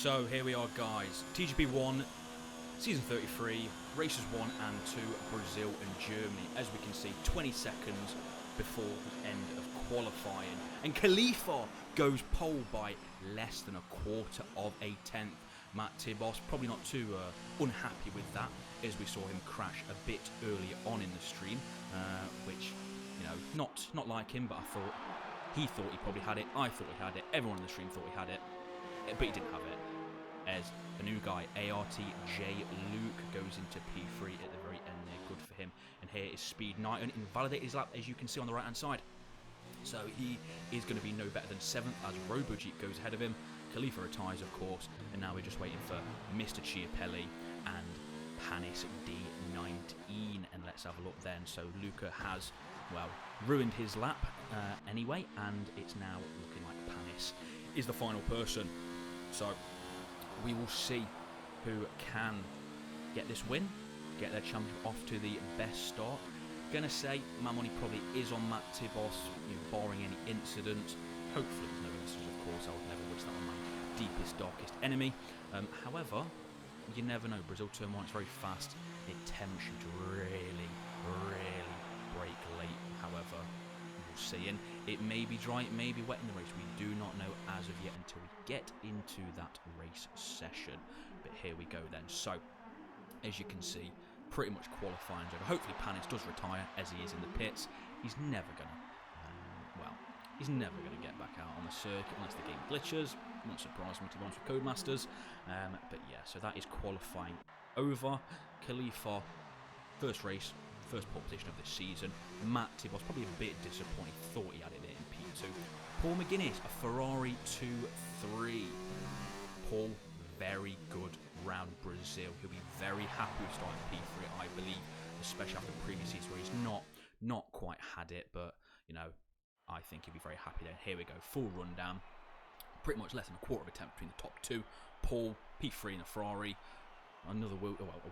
So here we are, guys. TGP 1, Season 33, Races 1 and 2, Brazil and Germany. As we can see, 20 seconds before the end of qualifying. And Khalifa goes pole by less than a quarter of a tenth. Matt Tibos probably not too unhappy with that, as we saw him crash a bit earlier on in the stream, which, you know, not like him, but I thought he probably had it. I thought he had it. Everyone in the stream thought he had it. But he didn't have it, as a new guy, ARTJ Luke, goes into P3 at the very end there. Good for him. And here is Speed Knight, and invalidated his lap, as you can see on the right hand side. So he is going to be no better than 7th, as Robojeep goes ahead of him. Khalifa retires, of course, and now we're just waiting for Mr. Chiapelli and Panis D19. And let's have a look then. So Luca has, well, ruined his lap anyway, and it's now looking like Panis is the final person. So we will see who can get this win, get their championship off to the best start. Gonna say my money probably is on Matt Tibos, you know, barring any incidents. Hopefully there's no incidents, of course. I would never wish that on my deepest, darkest enemy. However, you never know. Brazil Turn 1 is very fast. It tempts you to really break late. However, we'll see. And it may be dry, it may be wet in the race. We do not know as of yet until we get into that race session. But here we go then. So, as you can see, pretty much qualifying's over. Hopefully Panis does retire, as he is in the pits. He's never gonna, he's never gonna get back out on the circuit unless the game glitches. Won't surprise me, to be honest, with Codemasters. But yeah, so that is qualifying over. Khalifa, first race, first pole position of this season. Matt Tibos probably a bit disappointed, thought he had it in P2. Paul McGuinness, a Ferrari 2-3. Paul, very good round Brazil. He'll be very happy with starting P3, I believe, especially after the previous season where he's not quite had it, but you know, I think he'll be very happy then. Here we go, full rundown. Pretty much less than a quarter of a tenth between the top two. Paul, P3 in a Ferrari. Another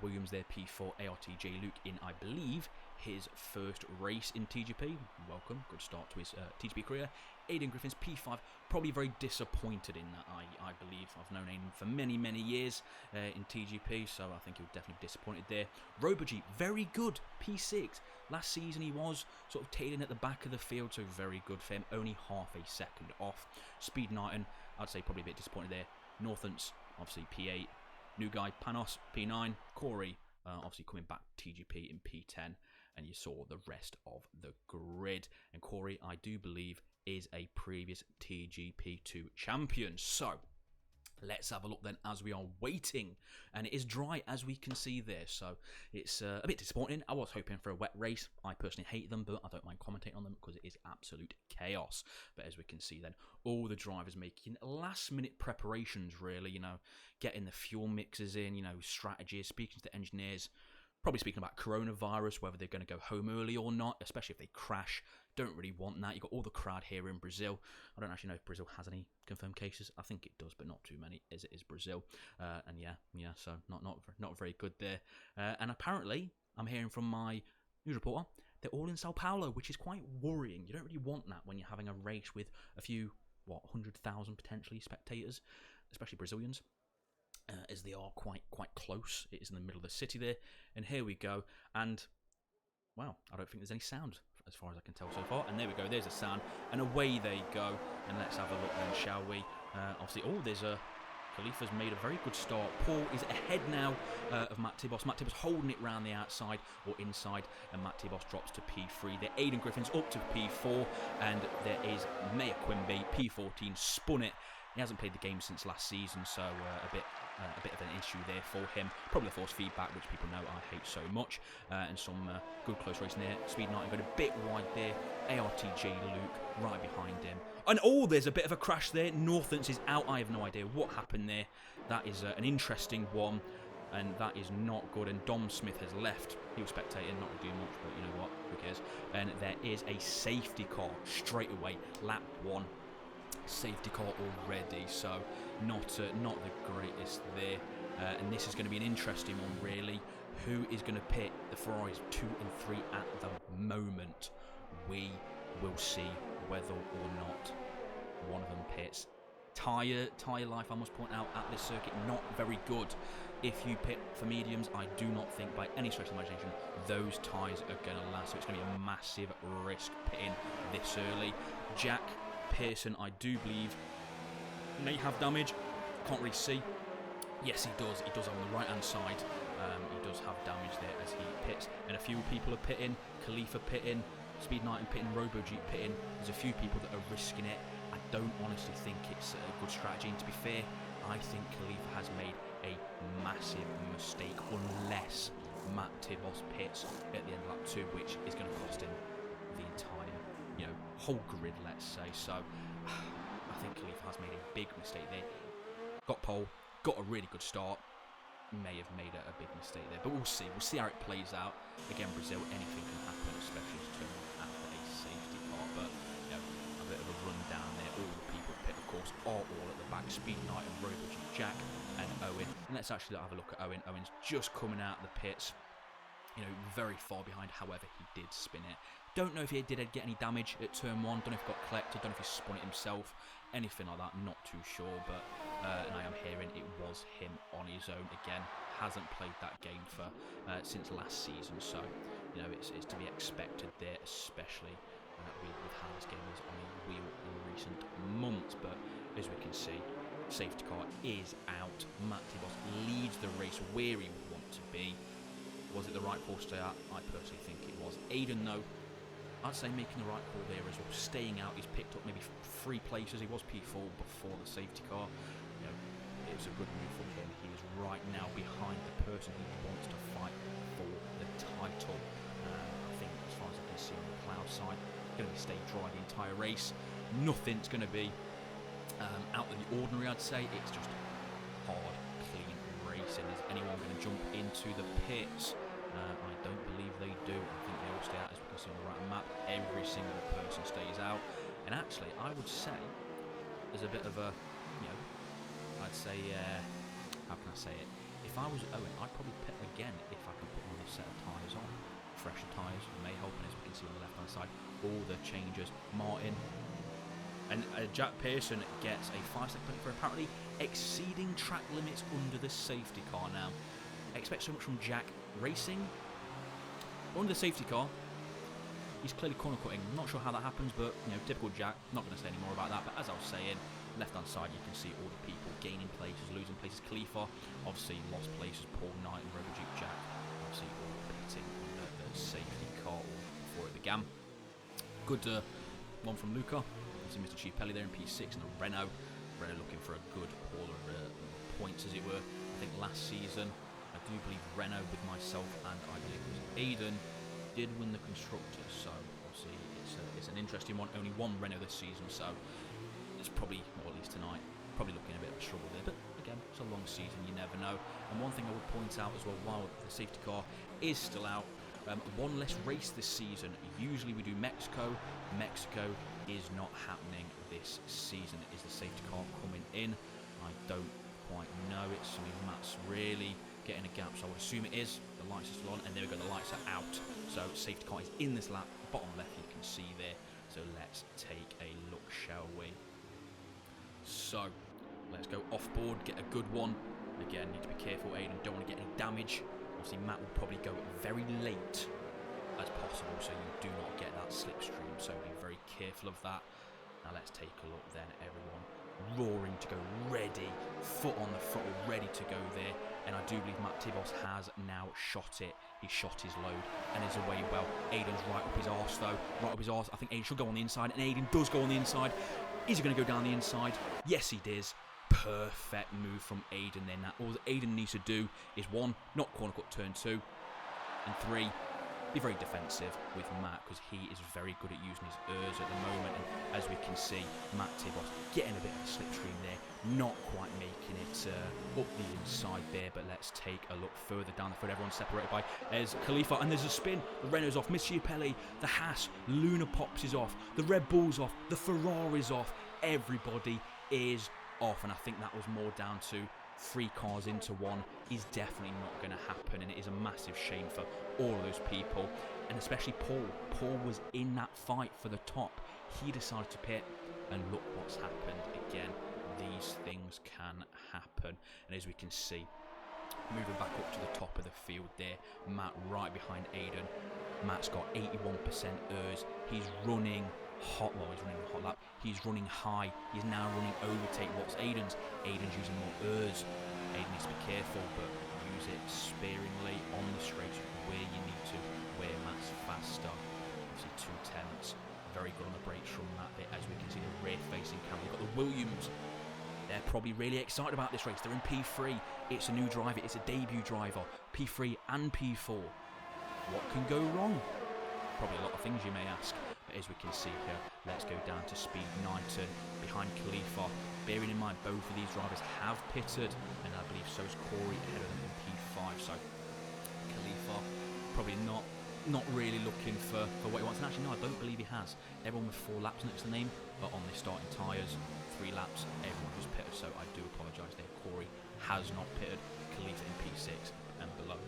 Williams there, P4, ARTJ Luke in, I believe, his first race in TGP. Welcome, good start to his TGP career. Aiden Griffins, P5, probably very disappointed in that, I believe. I've known Aiden for many years in TGP, so I think he'll definitely be disappointed there. Robojeep, very good, P6. Last season he was sort of tailing at the back of the field, so very good for him, only half a second off. Speed Knighton, I'd say probably a bit disappointed there. Northants, obviously P8. New guy, Panos, P9. Corey, obviously coming back TGP in P10. And you saw the rest of the grid. And Corey, I do believe, is a previous TGP2 champion. So, let's have a look then as we are waiting. And it is dry, as we can see there. So, it's a bit disappointing. I was hoping for a wet race. I personally hate them, but I don't mind commentating on them because it is absolute chaos. But as we can see then, all the drivers making last-minute preparations, really. You know, getting the fuel mixes in, you know, strategies, speaking to the engineers. Probably speaking about coronavirus, whether they're going to go home early or not, especially if they crash. Don't really want that. You've got all the crowd here in Brazil. I don't actually know if Brazil has any confirmed cases. I think it does, but not too many, as it is Brazil. And yeah, so not very good there. And apparently, I'm hearing from my news reporter, they're all in Sao Paulo, which is quite worrying. You don't really want that when you're having a race with a few, 100,000 potentially spectators, especially Brazilians. As they are quite close. It is in the middle of the city there. And here we go. And, wow, I don't think there's any sound as far as I can tell so far. And there we go. There's a sound. And away they go. And let's have a look then, shall we? Obviously, there's a... Khalifa's made a very good start. Paul is ahead now of Matt Tibos. Matt Tibos holding it round the outside or inside. And Matt Tibos drops to P3. There, Aiden Griffins up to P4. And there is Maya Quimby, P14, spun it. He hasn't played the game since last season, so a bit of an issue there for him. Probably the force feedback, which people know I hate so much. And some good close racing there. Speed Knight going a bit wide there. ARTJ Luke right behind him. And there's a bit of a crash there. Northants is out. I have no idea what happened there. That is an interesting one. And that is not good. And Dom Smith has left. He was spectating, not doing much, but you know what? Who cares? And there is a safety car straight away. Lap 1. Safety car already, so not the greatest there. And this is going to be an interesting one, really. Who is going to pit the Ferraris 2 and 3 at the moment? We will see whether or not one of them pits Tyre life, I must point out, at this circuit, not very good. If you pit for mediums, I do not think by any stretch of the imagination those tyres are going to last. So it's going to be a massive risk pitting this early. Jack Pearson, I do believe, may have damage. Can't really see. Yes, he does. He does on the right-hand side. He does have damage there as he pits. And a few people are pitting. Khalifa pitting. Speed Knight and pitting. RoboJeep pitting. There's a few people that are risking it. I don't honestly think it's a good strategy. And to be fair, I think Khalifa has made a massive mistake unless Matt Tibos pits at the end of lap 2, which is going to cost him the entire, whole grid, let's say. So I think Khalifa has made a big mistake there. Got pole, got a really good start. May have made a big mistake there, but we'll see. We'll see how it plays out. Again, Brazil, anything can happen, especially in turn one after a safety car. But a bit of a rundown there. All the people pit, of course, are all at the back. Speed Knight and RoboJeep, Jack and Owen. And let's actually have a look at Owen. Owen's just coming out of the pits. Very far behind. However, he did spin it. Don't know if he did get any damage at turn 1. Don't know if he got collected. Don't know if he spun it himself. Anything like that. Not too sure. But and I am hearing it was him on his own again. Hasn't played that game for since last season. So it's to be expected there, especially with how this game is on a wheel in recent months. But as we can see, safety car is out. Matt Tibos leads the race where he would want to be. Was it the right call to stay out? I personally think it was. Aiden, though, I'd say making the right call there as well. Staying out, he's picked up maybe 3 places. He was P4 before the safety car. It was a good move from him. He is right now behind the person he wants to fight for the title. I think, as far as I can see on the cloud side, going to be stay dry the entire race. Nothing's going to be out of the ordinary, I'd say. It's just hard, clean racing. Is anyone going to jump into the pits? I don't believe they do. I think they all stay out, as we can see on the right map. Every single person stays out. And actually, I would say there's a bit of a, I'd say, how can I say it? If I was Owen, I'd probably pit again if I can put another set of tyres on. Fresher tyres may help, and as we can see on the left-hand side, all the changes. Martin and Jack Pearson gets a 5-second penalty for apparently exceeding track limits under the safety car. Now, expect so much from Jack racing under the safety car. He's clearly corner cutting. Not sure how that happens, but typical Jack. Not going to say any more about that. But as I was saying, left-hand side, you can see all the people gaining places, losing places. Khalifa obviously lost places. Paul Knight and RoboJeep Jack obviously all pitting under the safety car before it began. Good one from Luca. Obviously Mr. Chiapelli there in P6 and the Renault. Renault looking for a good haul of points, as it were. I think last season, I do believe Renault with myself and I believe it was Aiden did win the Constructors, so obviously it's an interesting one. Only one Renault this season, so it's probably, or at least tonight, probably looking a bit of a struggle there. But again, it's a long season, you never know. And one thing I would point out as well, while the safety car is still out, one less race this season. Usually we do Mexico. Mexico is not happening this season. Is the safety car coming in? I don't quite know. It's something Matt's really getting a gap, so I would assume it is. The lights are still on, and there we go, the lights are out. So safety car is in this lap, bottom left you can see there. So let's take a look, shall we? So let's go off board, get a good one. Again, need to be careful, Aiden, don't want to get any damage. Obviously Matt will probably go very late as possible, so you do not get that slipstream, so be very careful of that. Now let's take a look then, everyone. Roaring to go, ready, foot on the throttle, ready to go there. And I do believe Matt Tibos has now shot it. He shot his load and is away well. Aiden's right up his arse though, right up his arse. I think Aiden should go on the inside, and Aiden does go on the inside. Is he going to go down the inside? Yes, he does. Perfect move from Aiden then. Now, all that Aiden needs to do is 1, not corner cut turn 2, and 3, be very defensive with Matt, because he is very good at using his ERS at the moment. And as we can see, Matt Tibos getting a bit of a slipstream there, not quite making it up the inside there. But let's take a look further down the field. Everyone's separated by, there's Khalifa, and there's a spin. The Renault's off, Mr. Chiapelli, the Haas, Luna Pops is off, the Red Bull's off, the Ferrari's off. Everybody is off, and I think that was more down to 3 cars into 1 is definitely not going to happen, and it is a massive shame for all of those people, and especially Paul. Paul was in that fight for the top. He decided to pit, and look what's happened again. these things can happen. And as we can see, moving back up to the top of the field there, Matt right behind Aiden. Matt's got 81% ERS. He's running hot. Well, he's running a hot lap. He's running high. He's now running overtake. What's Aiden's? Aiden's using more ERS. Aiden needs to be careful, but use it sparingly on the straight where you need to, where Matt's faster. Obviously 2/10. Very good on the brakes from that bit, as we can see the rear facing camera. You've got the Williams. They're probably really excited about this race. They're in P3. It's a new driver. It's a debut driver. P3 and P4. What can go wrong? Probably a lot of things, you may ask. But as we can see here, let's go down to speed 9 behind Khalifa. Bearing in mind, both of these drivers have pitted, and I believe so is Corey ahead of them in P5. So Khalifa probably not really looking for what he wants. And actually, no, I don't believe he has. Everyone with 4 laps next to the name, but on the starting tyres, 3 laps, everyone who's pitted. So I do apologise there. Corey has not pitted. Khalifa in P6 and below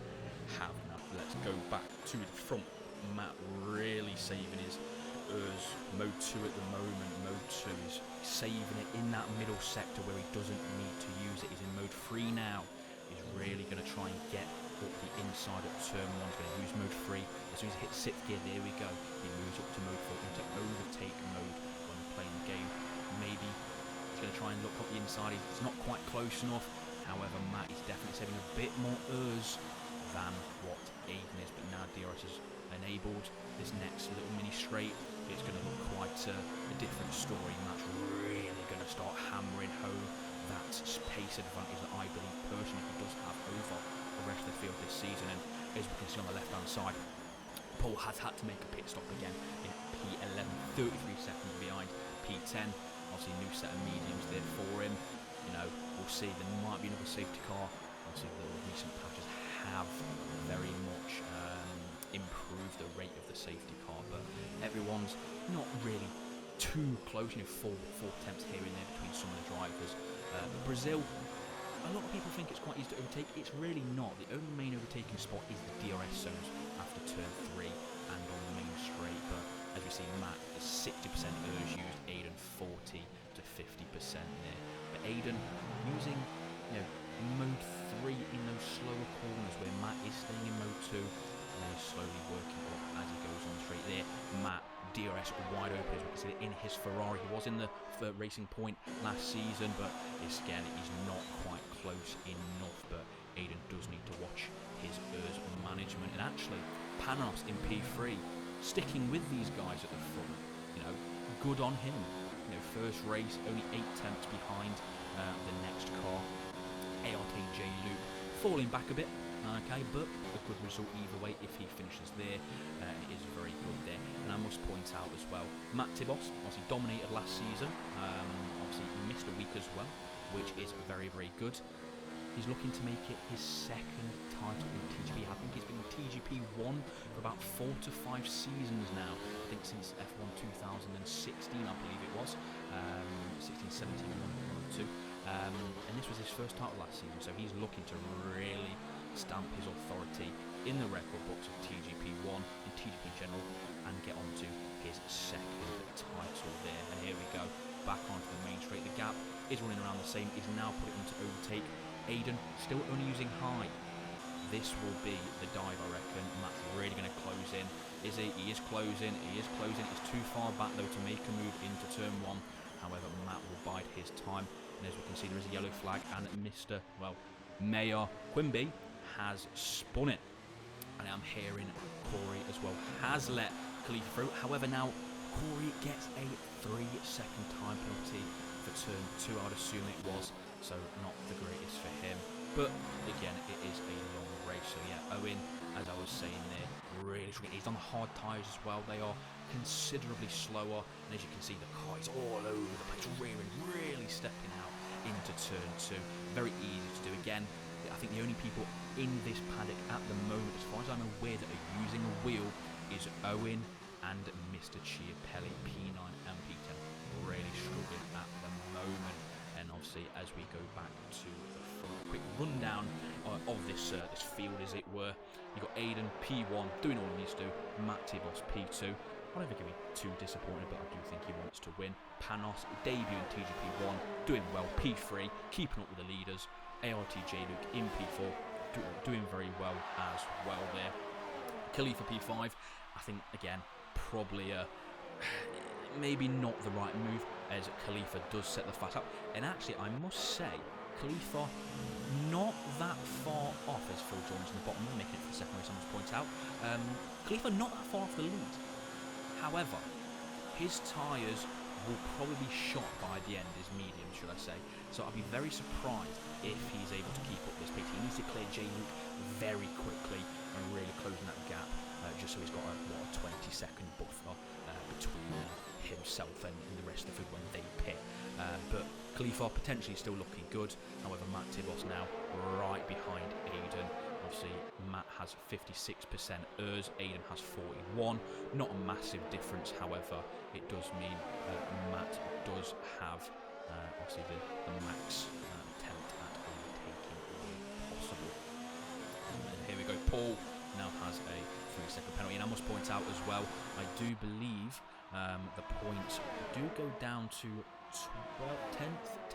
have not. Let's go back to the front. Matt really saving his ERS. Mode 2 at the moment. Mode 2 is saving it in that middle sector where he doesn't need to use it. He's in mode 3 now. He's really going to try and get up the inside of turn 1. He's going to use mode 3. As soon as he hits 6th gear, there we go. He moves up to mode 4 into overtake mode when playing the game. Maybe he's going to try and look up the inside. It's not quite close enough. However, Matt is definitely saving a bit more ERS than what Aiden is. But now DRS has enabled this next little mini straight. It's going to look quite a different story. Matt's really going to start hammering home that pace advantage that I believe personally he does have over the rest of the field this season. And as we can see on the left hand side, Paul has had to make a pit stop again in P11, 33 seconds behind P10. Obviously new set of mediums there for him. You know, we'll see. There might be another safety car. Obviously the recent patches have very much improved the rate of the safety car, but everyone's not really too close. You know, four attempts here and there between some of the drivers. Brazil, a lot of people think it's quite easy to overtake. It's really not. The only main overtaking spot is the DRS zones after turn 3 and on the main straight. But as we see, Matt is 60% ERS used, Aiden 40 to 50% there. But Aiden using, you know, mode 3 in those slower corners where Matt is staying in mode 2, and then he's slowly working up as he goes on straight there. Matt, DRS wide open, as we can see in his Ferrari. He was in the Racing Point last season, but again, he's not quite close enough. But Aiden does need to watch his ERS management. And actually, Panos in P3, sticking with these guys at the front, you know, good on him. You know, first race, only 8 tenths behind the next car. ARKJ Luke falling back a bit, okay, but a good result either way if he finishes there. It is very good there. And I must point out as well, Matt Tibos obviously dominated last season. Obviously missed a week as well, which is very, very good. He's looking to make it his second title in TGP. I think he's been in TGP 1 for about 4 to 5 seasons now. I think since F1 2016, I believe it was. 16, 17, 1, 2. And this was his first title last season, so he's looking to really stamp his authority in the record books of TGP 1 and TGP in general, and get onto his second title there. And here we go, back onto the main straight. The gap is running around the same. He's now put it into overtake. Aiden still only using high. This will be the dive, I reckon. Matt's really going to close in. Is he? He is closing. He is closing. It's too far back though to make a move into turn 1. However, Matt will bide his time. And as we can see, there is a yellow flag, and Mr. Mayor Quimby has spun it. And I'm hearing Corey as well has let Khalifa through. However, now Corey gets a 3-second time penalty for turn 2. I would assume it was, so not the greatest for him. But again, it is a long race. So yeah, Owen, as I was saying there, really struggling. He's on hard tyres as well. They are considerably slower, and as you can see, the car is all over the place, rearing, really stepping out into turn 2. Very easy to do. Again, I think the only people in this paddock at the moment, as far as I'm aware, that are using a wheel is Owen and Mr. Chiapelli, P9 and P10. Really struggling at the moment. And obviously, as we go back to the front, quick rundown of this field, as it were. You've got Aiden P1 doing all he needs to do, Matt Tibos P2, I don't think he'll be too disappointed, but I do think he wants to win. Panos, debut in TGP1, doing well. P3, keeping up with the leaders. ARTJ Luke in P4, doing very well as well there. Khalifa P5, I think, again, probably maybe not the right move, as Khalifa does set the fast up. And actually, I must say, Khalifa not that far off, as Phil joins in the bottom, making it for the second race, I must point out. Khalifa not that far off the lead. However, his tyres will probably be shot by the end, his medium, should I say. So I'd be very surprised if he's able to keep up this pace. He needs to clear J Luke very quickly and really closing that gap, just so he's got a 20-second buffer between himself and the rest of the field when they pit. But Khalifa potentially still looking good. However, Matt Tibos now right behind Aiden. Obviously, Matt has 56% ERS, Aiden has 41. Not a massive difference, however, it does mean Matt does have obviously the max attempt at overtaking possible. And here we go, Paul now has a 3-second penalty, and I must point out as well, I do believe the points do go down to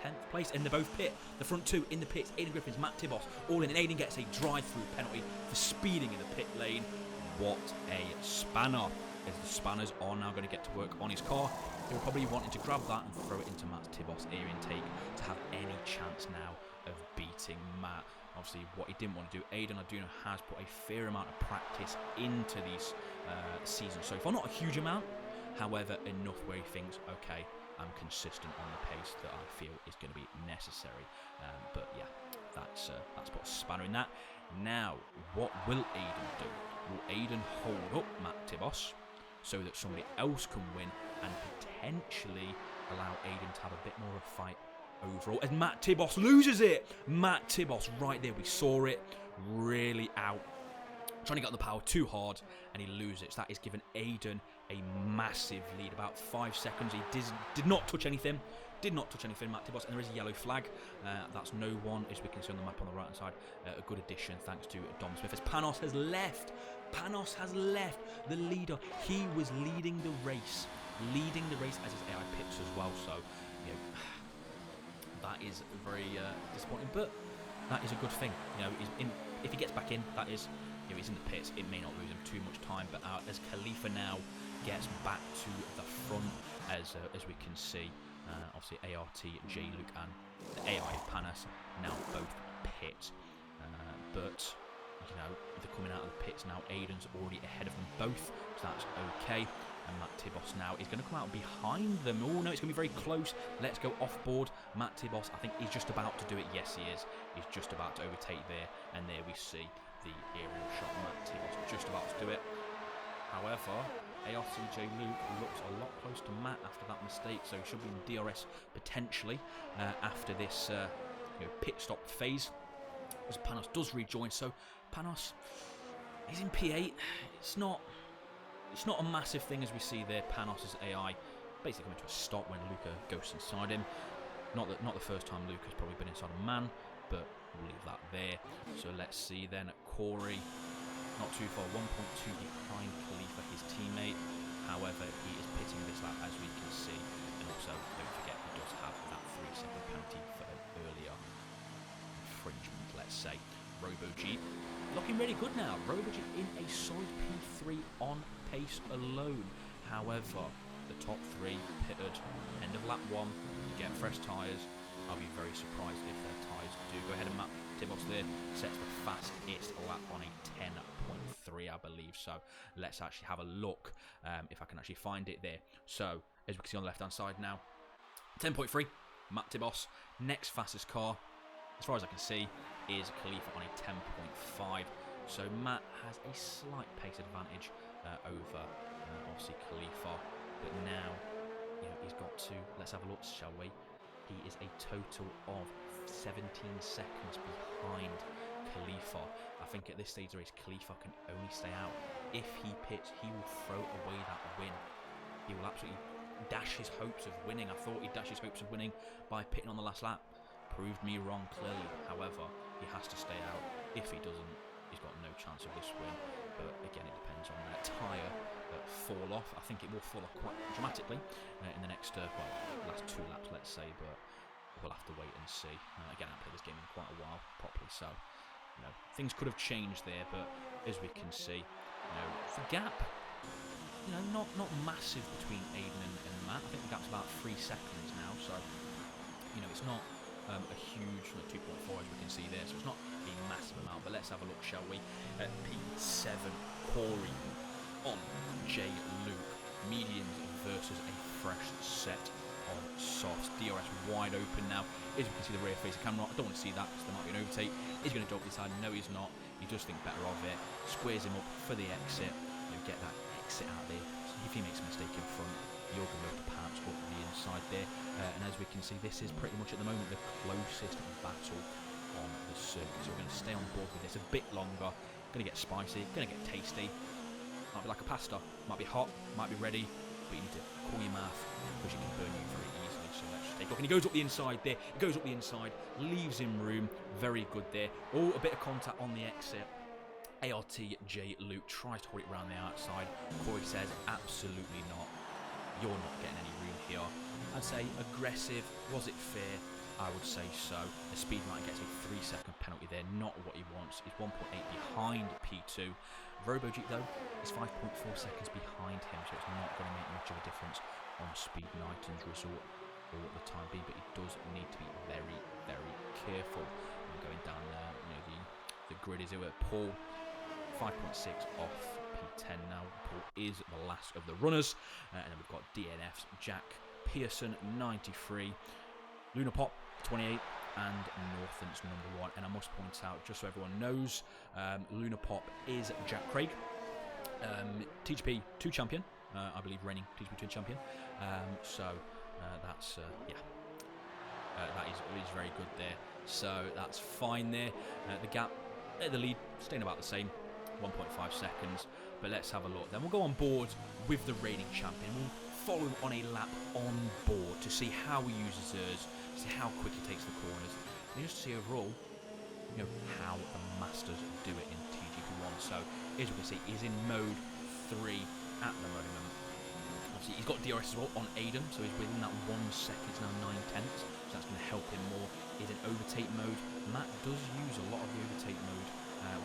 10th place, and they're both pit. The front two in the pits, Aiden Griffins, Matt Tibos, all in, and Aiden gets a drive-through penalty for speeding in the pit lane. What a spanner, as the spanners are now going to get to work on his car. They were probably wanting to grab that and throw it into Matt Tibos' air intake to have any chance now of beating Matt. Obviously, what he didn't want to do, Aiden, I do know, has put a fair amount of practice into these seasons so far. Not a huge amount, however, enough where he thinks, okay, I'm consistent on the pace that I feel is going to be necessary. But yeah, that's put a spanner in that. Now, what will Aiden do? Will Aiden hold up Matt Tibos so that somebody else can win and potentially allow Aiden to have a bit more of a fight overall, as Matt Tibos loses it? Matt Tibos right there, we saw it, really out, trying to get on the power too hard, and he loses it. So that is giving Aiden a massive lead, about 5 seconds. He did not touch anything, Matt Tibos, and there is a yellow flag. That's no one, as we can see on the map on the right hand side. A good addition thanks to Dom Smith, as Panos has left. Panos has left, the leader. He was leading the race as his AI pits as well. So, you know, that is very disappointing, but that is a good thing. You know, if he gets back in, that is, you know, he's in the pits. It may not lose him too much time, but as Khalifa now gets back to the front, as we can see, obviously ART, J Luke, and the AI Panos now both pit, but you know, they're coming out of the pits now. Aiden's already ahead of them both, so that's okay. And Matt Tibos now is going to come out behind them. Oh no, it's going to be very close. Let's go off board. Matt Tibos, I think he's just about to do it. Yes, he is. He's just about to overtake there, and there we see the aerial shot. Matt Tibos just about to do it. However, ARTJ Luke looks a lot close to Matt after that mistake, so he should be in DRS potentially after this pit stop phase, as Panos does rejoin. So Panos is in P8. It's not a massive thing, as we see there. Panos' AI basically coming to a stop when Luca goes inside him. Not the first time Luca's probably been inside a man, but we'll leave that there. So let's see then, Corey, not too far, 1.2 behind Khalifa, his teammate. However, he is pitting this lap, as we can see. And also, don't forget, he does have that 3-second penalty for an earlier infringement, let's say. RoboG looking really good now. RoboG in a solid P3 on pace alone. However, the top three pitted end of lap 1, get fresh tyres. I'll be very surprised if their tyres do go ahead. And Matt Tibos there sets the fastest lap on a 10.3, I believe. So let's actually have a look if I can actually find it there. So as we can see on the left hand side now, 10.3, Matt Tibos. Next fastest car, as far as I can see, is Khalifa on a 10.5. So Matt has a slight pace advantage over obviously Khalifa. But now, you know, he's got to, let's have a look, shall we? He is a total of 17 seconds behind Khalifa. I think at this stage of the race, Khalifa can only stay out. If he pits, he will throw away that win. He will absolutely dash his hopes of winning. I thought he'd dash his hopes of winning by pitting on the last lap. Proved me wrong clearly. However, he has to stay out. If he doesn't, he's got no chance of this win. But again, it depends on that tyre fall off. I think it will fall off quite dramatically in the next last 2 laps, let's say. But we'll have to wait and see. Again, I haven't played this game in quite a while properly, so things could have changed there. But as we can see, the gap, not massive between Aiden and Matt. I think the gap's about 3 seconds now, so it's not a huge 2.4 as we can see there, so it's not a massive amount. But let's have a look, shall we? At P7, Corey on J. Luke, mediums versus a fresh set of softs. DRS wide open now. As we can see the rear facing camera, I don't want to see that because there might be an overtake. He's going to dog this side. No, he's not. He does think better of it. Squares him up for the exit. Get that exit out there. If he makes a mistake in front, you're going to perhaps up the inside there. And as we can see, this is pretty much at the moment the closest battle on the circuit. So we're going to stay on board with this a bit longer. Going to get spicy. Going to get tasty. Might be like a pasta. Might be hot. Might be ready. But you need to cool your mouth because you can burn you very easily. So let's just take off. And he goes up the inside there. He goes up the inside. Leaves him room. Very good there. Oh, a bit of contact on the exit. ART J. Luke tries to hold it around the outside. Corey says, absolutely not. You're not getting any room here. I'd say aggressive. Was it fair? I would say so. The speed line gets a 3-second penalty there. Not what he wants. He's 1.8 behind P2. RoboJeep, though, is 5.4 seconds behind him, so it's not going to make much of a difference on Speed Knighton's result or at the time being, but he does need to be very, very careful. And going down there, the grid is over. Paul, 5.6 off P10 now. Paul is the last of the runners. And then we've got DNFs. Jack Pearson, 93. Luna Pop, 28. And Northant's #1. And I must point out, just so everyone knows, Luna Pop is Jack Craig. TGP 2 champion. I believe reigning TGP 2 champion. That's, that is very good there. So that's fine there. The gap, the lead, staying about the same. 1.5 seconds, but let's have a look. Then we'll go on board with the reigning champion. We'll follow him on a lap on board to see how he uses hers, see how quick he takes the corners, and just see overall, how the masters do it in TGP1. So, as we can see, he's in mode 3 at the moment. Obviously, he's got DRS as well on Aiden, so he's within that 1 second. It's now 9/10, so that's going to help him more. He's in overtake mode. Matt does use a lot of the overtake mode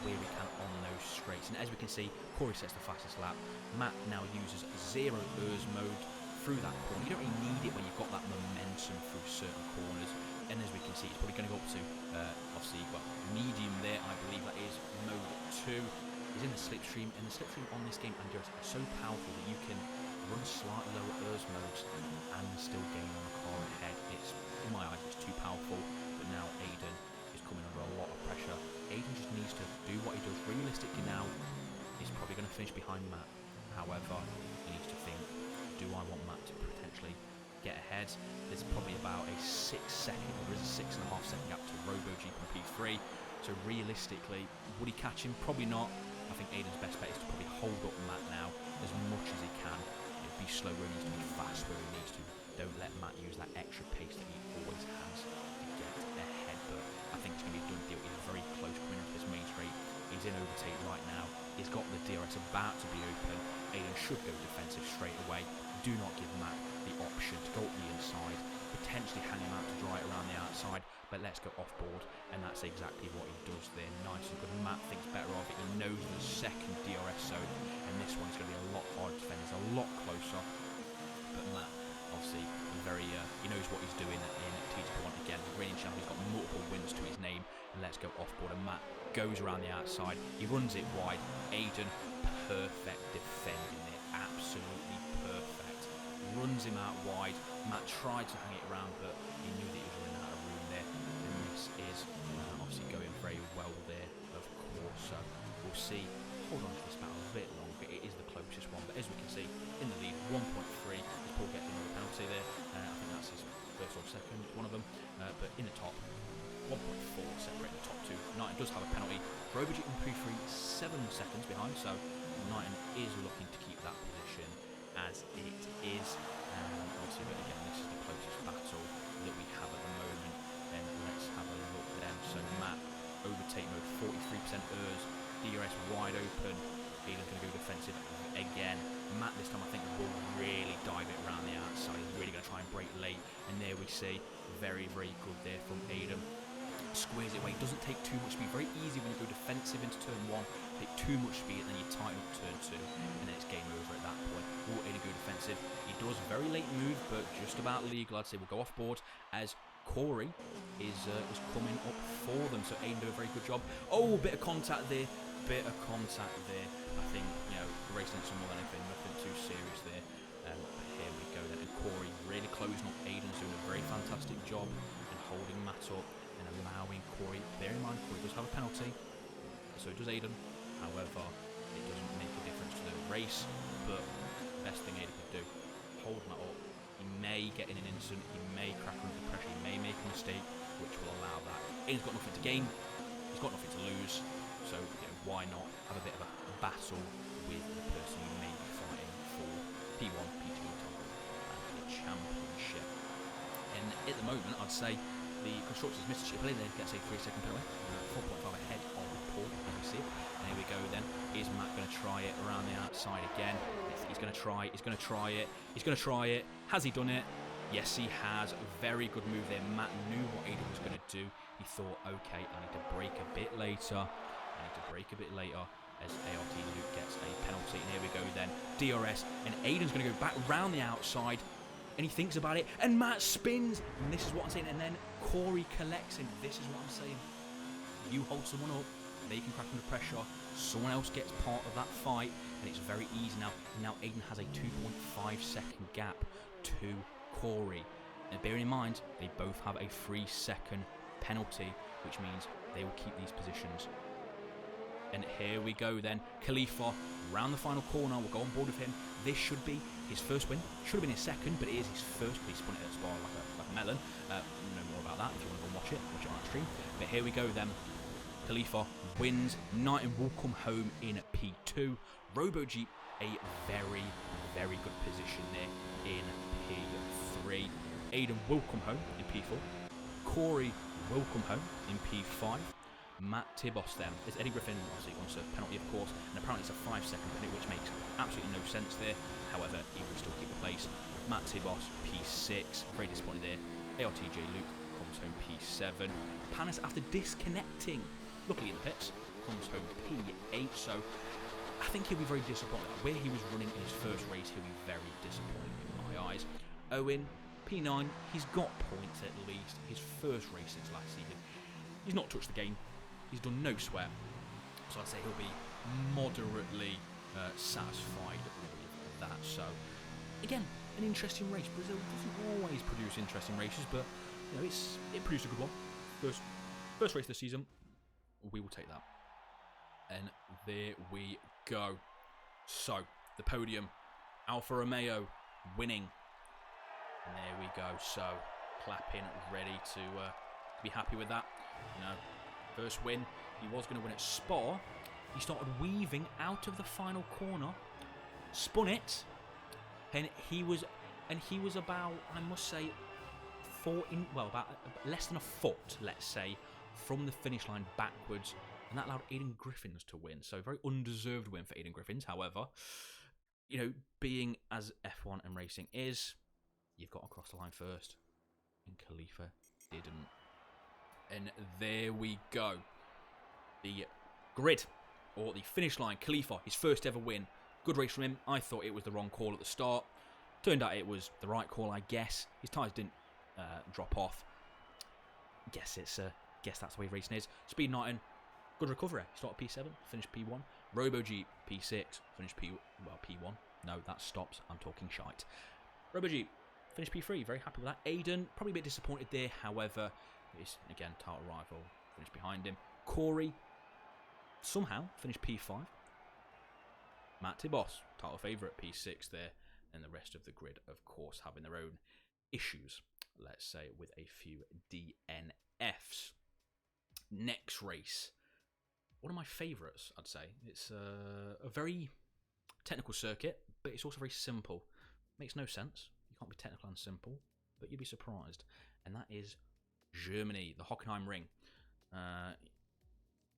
where he can on those straights, and as we can see, Corey sets the fastest lap. Matt now uses 0 ERS mode through that corner. You don't really need it when you've got that momentum through certain corners, and as we can see, it's probably going to go up to obviously medium there. I believe that is mode 2. He's in the slipstream, and the slipstream on this game, Andreas, is so powerful that you can run slightly lower ERS modes and still gain on the car ahead. It's, in my eyes, it's too powerful. But now Aiden is coming under a lot of pressure. Aiden just needs to do what he does. Realistically now, he's probably going to finish behind Matt. However, he needs to think, do I want Matt to potentially get ahead? There's probably about a 6-second, or there is a 6.5 second gap to RoboJeep and P3. So realistically, would he catch him? Probably not. I think Aiden's best bet is to probably hold up Matt now as much as he can. Be slow where he needs to be fast where he needs to. Don't let Matt use that extra pace that he always has to get ahead. But I think it's going to be a done deal. He's very close coming into this main straight. He's in overtake right now. He's got the DRS about to be open. Aiden should go defensive straight away. Do not give Matt the option to go up the inside, potentially hang him out to dry it around the outside, but let's go off board, and that's exactly what he does there. Nice and good. Matt thinks better of it. He knows the second DRS zone, and this one's going to be a lot harder to defend. It's a lot closer, but Matt, obviously, he knows what he's doing in TGP1. Again, reigning champion, he's got multiple wins to his name, and let's go off board, and Matt goes around the outside. He runs it wide. Aiden, perfect defending there, absolutely perfect. Runs him out wide. Matt tried to hang it around, but he knew that he was running out of room there. And this is obviously going very well there, of course. So we'll see. Hold on to this battle a bit longer. It is the closest one, but as we can see, in the lead, 1.3. As Paul gets another penalty there. I think that's his first or second, one of them. But in the top, 1.4 separating the top two. Knighton does have a penalty. RoboJeep and P3 7 seconds behind, so Knighton is looking to keep that position as it is. Obviously, but again, this is the closest battle that we have at the moment. Then let's have a look then. So Matt, overtake mode, 43% ERS, DRS wide open. Aiden's going to go defensive again. Matt this time I think will really dive it around the outside. He's really going to try and break late. And there we see very, very good there from Aiden. Squares it away. Doesn't take too much speed. Very easy when you go defensive into turn 1. Take too much speed and then you tighten up turn 2. And then it's game over at that point. Will Aiden go defensive? He does a very late move, but just about legal. I'd say we'll go off board as Corey is coming up for them. So Aiden do a very good job. Oh, bit of contact there. I think, racing at someone, anything, nothing too serious there. But here we go then. And Corey really closing up. Aiden's doing a very fantastic job and holding Matt up and allowing Corey. Bear in mind, Corey does have a penalty, so does Aiden. However, it doesn't make a difference to the race. But best thing Aiden could do, hold Matt up. He may get in an instant. He may crack under pressure. He may make a mistake, which will allow that. Aiden's got nothing to gain. He's got nothing to lose. So why not have a bit of a battle with the person you may be fighting for P1, P2 title and the championship. And at the moment, I'd say the constructors, Mr. Chipley, then gets a 3-second penalty, 4.5 ahead of Paul, as we see it. And here we go then. Is Matt going to try it around the outside again? He's going to try it. Has he done it? Yes, he has. Very good move there. Matt knew what Aiden was going to do. He thought, okay, I need to brake a bit later. As ART Luke gets a penalty. And here we go then. DRS. And Aiden's going to go back round the outside. And he thinks about it. And Matt spins. And this is what I'm saying. And then Corey collects him. This is what I'm saying. You hold someone up. They can crack under pressure. Someone else gets part of that fight. And it's very easy now. Now Aiden has a 2.5 second gap to Corey. And bearing in mind, they both have a 3-second penalty. Which means they will keep these positions. And here we go then. Khalifa round the final corner. We'll go on board with him. This should be his first win. Should have been his second, but it is his first. He spun it at Spa like a melon. Know more about that if you want to go and watch it on our stream. But here we go then. Khalifa wins. Knighton will come home in P2. RoboJeep, a very, very good position there in P3. Aiden will come home in P4. Corey will come home in P5. Matt Tibos then. It's Eddie Griffin, obviously wants a penalty of course, and apparently it's a 5-second penalty, which makes absolutely no sense there. However, he will still keep the place. Matt Tibos, P6, very disappointed there. ARTJ Luke comes home P7. Panis, after disconnecting, luckily in the pits, comes home P8, so I think he'll be very disappointed. Where he was running in his first race, he'll be very disappointed in my eyes. Owen, P9, he's got points at least. His first race since last season. He's not touched the game. He's done no sweat, so I'd say he'll be moderately satisfied with that. So, again, an interesting race. Brazil doesn't always produce interesting races, but it produced a good one. First race this season, we will take that. And there we go. So, the podium, Alfa Romeo winning. And there we go. So, clapping, ready to be happy with that. First win. He was going to win at Spa. He started weaving out of the final corner, spun it, and he was about, I must say, about less than a foot, let's say, from the finish line backwards, and that allowed Aiden Griffins to win. So very undeserved win for Aiden Griffins. However, being as F1 and racing is, you've got to cross the line first, and Khalifa didn't. And there we go. The grid, or the finish line. Khalifa, his first ever win. Good race from him. I thought it was the wrong call at the start. Turned out it was the right call, I guess. His tyres didn't drop off. Guess that's the way racing is. Speed Knighton, good recovery. He started P7, finished P1. RoboJeep, P6, finished P1. No, that stops. I'm talking shite. RoboJeep, finished P3. Very happy with that. Aiden, probably a bit disappointed there. However, it's, again, title rival, finished behind him. Corey, somehow, finished P5. Matt Tibos, title favourite, P6 there. And the rest of the grid, of course, having their own issues, let's say, with a few DNFs. Next race. One of my favourites, I'd say. It's a very technical circuit, but it's also very simple. Makes no sense. You can't be technical and simple, but you'd be surprised. And that is Germany, the Hockenheim Ring.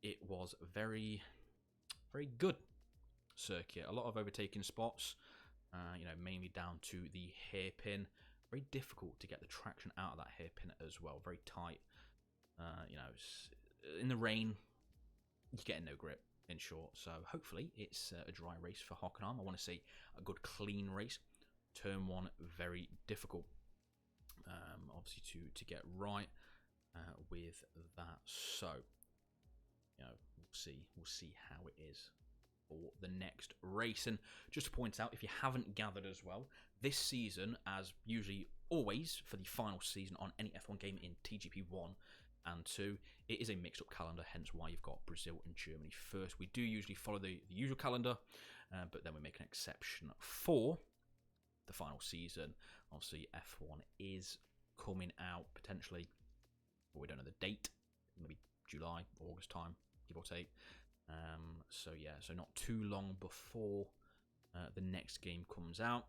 It was very very good circuit. A lot of overtaking spots, mainly down to the hairpin. Very difficult to get the traction out of that hairpin as well. Very tight. In the rain, you're getting no grip, in short. So hopefully it's a dry race for Hockenheim. I want to see a good clean race. Turn 1, very difficult, obviously, to get right with that. So, we'll see how it is for the next race. And just to point out, if you haven't gathered as well, this season, as usually always for the final season on any F1 game in TGP 1 and 2, it is a mixed up calendar, hence why you've got Brazil and Germany first. We do usually follow the usual calendar, but then we make an exception for the final season. Obviously, F1 is coming out potentially, but we don't know the date. Maybe July, August time, give or take. So not too long before the next game comes out.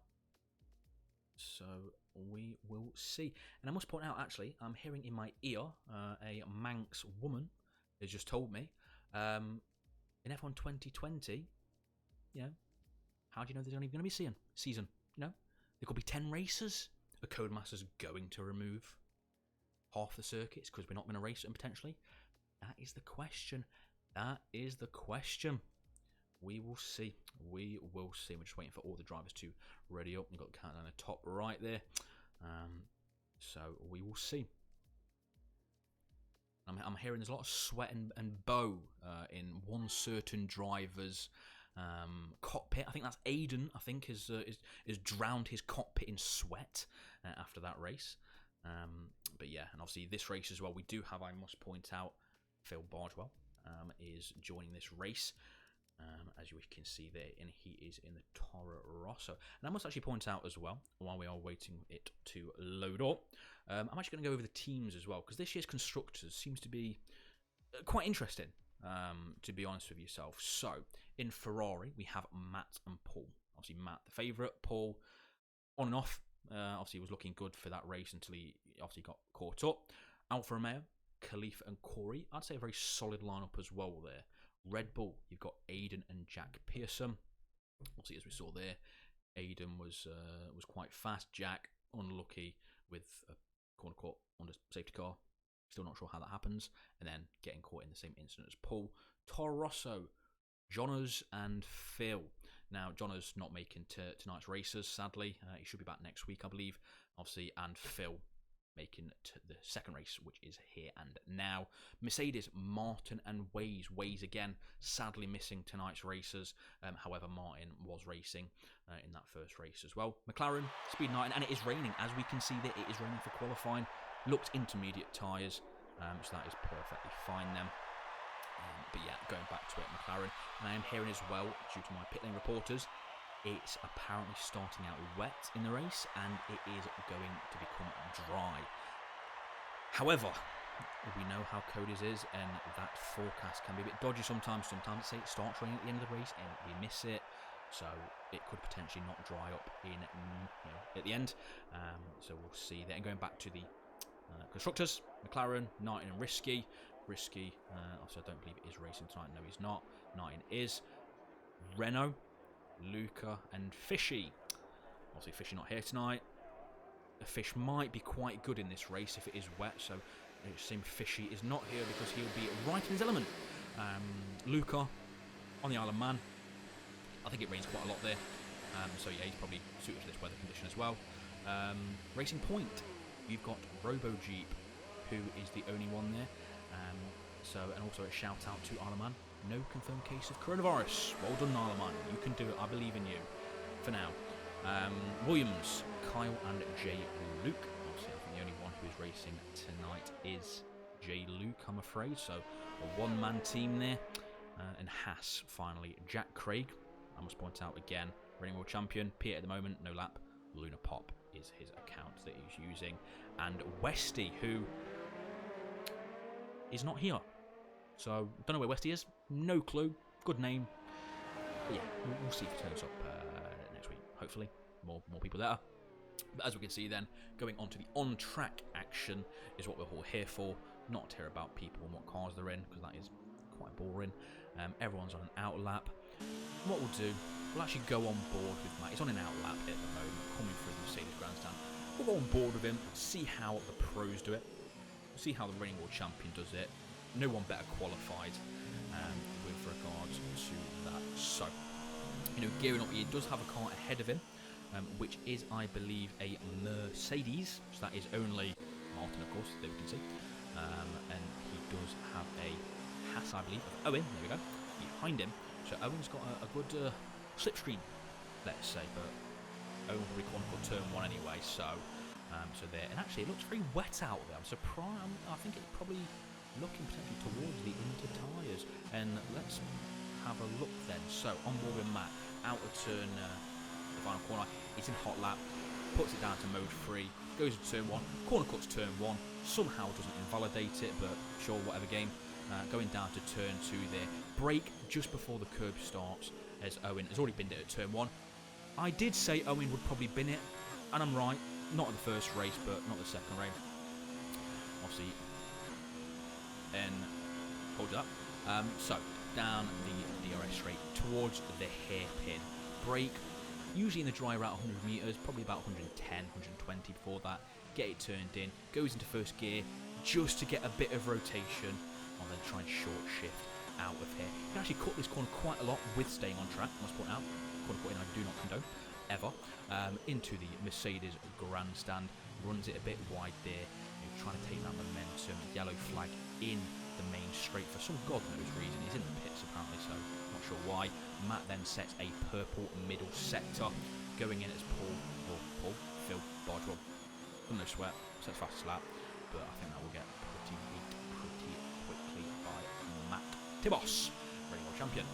So we will see. And I must point out, actually, I'm hearing in my ear a Manx woman has just told me in F1 2020, how do you know there's only going to be a season? There could be 10 races. A Codemaster's going to remove half the circuits because we're not going to race them potentially. That is the question. We will see. We're just waiting for all the drivers to ready up. We've got the countdown on the top right there. So we will see. I'm hearing there's a lot of sweat and bow in one certain driver's cockpit. I think that's Aiden. I think has drowned his cockpit in sweat after that race. But yeah, and obviously this race as well, we do have, I must point out, Phil Bardwell is joining this race. As you can see there, and he is in the Toro Rosso. And I must actually point out as well, while we are waiting it to load up, I'm actually going to go over the teams as well, because this year's Constructors seems to be quite interesting, to be honest with yourself. So, in Ferrari, we have Matt and Paul. Obviously, Matt the favourite, Paul on and off. Obviously, was looking good for that race until he obviously got caught up. Alfa Romeo, Khalifa and Corey. I'd say a very solid lineup as well there. Red Bull, you've got Aiden and Jack Pearson. Obviously, as we saw there, Aiden was quite fast. Jack, unlucky with a corner caught on the safety car. Still not sure how that happens. And then getting caught in the same incident as Paul. Toro Rosso, Jonas and Phil. Now, Jonas not making tonight's races, sadly. He should be back next week, I believe. Obviously, and Phil making the second race, which is here and now. Mercedes, Martin and Waze. Waze again, sadly missing tonight's races. However, Martin was racing in that first race as well. McLaren, Speed 9, and it is raining. As we can see there, it is raining for qualifying. Looked intermediate tyres, so that is perfectly fine then. But yeah, going back to it, McLaren. And I am hearing as well, due to my pit lane reporters, it's apparently starting out wet in the race and it is going to become dry. However, we know how Cody's is and that forecast can be a bit dodgy sometimes. Sometimes it starts raining at the end of the race and we miss it. So it could potentially not dry up at the end. So we'll see that. And going back to the Constructors, McLaren, Knighton and Risky. Risky, obviously I don't believe it is racing tonight. No, he's not. Knighton is. Renault, Luca and Fishy. Obviously Fishy not here tonight. The Fish might be quite good in this race if it is wet, so it seems Fishy is not here because he'll be right in his element. Luca on the Isle of Man. I think it rains quite a lot there, so yeah, he's probably suited to this weather condition as well. Racing Point, you've got Robo Jeep, who is the only one there. And also a shout out to Isle of Man. No confirmed case of coronavirus. Well done, Isle of Man. You can do it. I believe in you. For now. Williams, Kyle and J. Luke. Obviously, I think the only one who is racing tonight is J. Luke, I'm afraid. So, a one-man team there. And Haas, finally, Jack Craig. I must point out again, reigning world champion. Peter at the moment, no lap. Luna Pop is his account that he's using. And Westy, who is not here. So, don't know where Westy is. No clue. Good name. But yeah, we'll see if he turns up next week. Hopefully. More people there. But as we can see then, going on to the on-track action is what we're all here for. Not to hear about people and what cars they're in, because that is quite boring. Everyone's on an out lap. What we'll do, we'll actually go on board with Matt. He's on an out lap at the moment, coming through the Mercedes grandstand. We'll go on board with him, see how the pros do it, see how the reigning world champion does it. No one better qualified with regards to that. So, gearing up, he does have a car ahead of him, which is, I believe, a Mercedes. So that is only Martin, of course, there we can see. And he does have a Haas, I believe, of Owen, there we go, behind him. So Owen's got a good slipstream, let's say, but Owen will probably qualify turn 1 anyway, so there. And actually, it looks very wet out there. I'm surprised. I think it's probably looking potentially towards the Inter tyres. And let's have a look then. So, on board with Matt, out of turn, the final corner. He's in hot lap, puts it down to mode 3, goes to turn 1, corner cuts turn 1, somehow doesn't invalidate it, but sure, whatever game. Going down to turn 2 there. Brake just before the curb starts, as Owen has already binned it at turn 1. I did say Owen would probably bin it, and I'm right. Not in the first race, but not the second race. Obviously, and hold it up. So, down the DRS straight towards the hairpin. Brake, usually in the dry route 100 metres, probably about 110, 120 before that. Get it turned in, goes into first gear just to get a bit of rotation, and then try and short shift out of here. You can actually cut this corner quite a lot with staying on track, I must point out. Corner cutting I do not condone, ever. Into the Mercedes grandstand, runs it a bit wide there, trying to take that momentum. Yellow flag in the main straight for some god knows reason. He's in the pits apparently, so not sure why. Matt then sets a purple middle sector, going in as Phil Bardwell. No sweat, sets fastest lap, but I think that will get pretty beat pretty quickly by Matt Tibos, reigning world champion.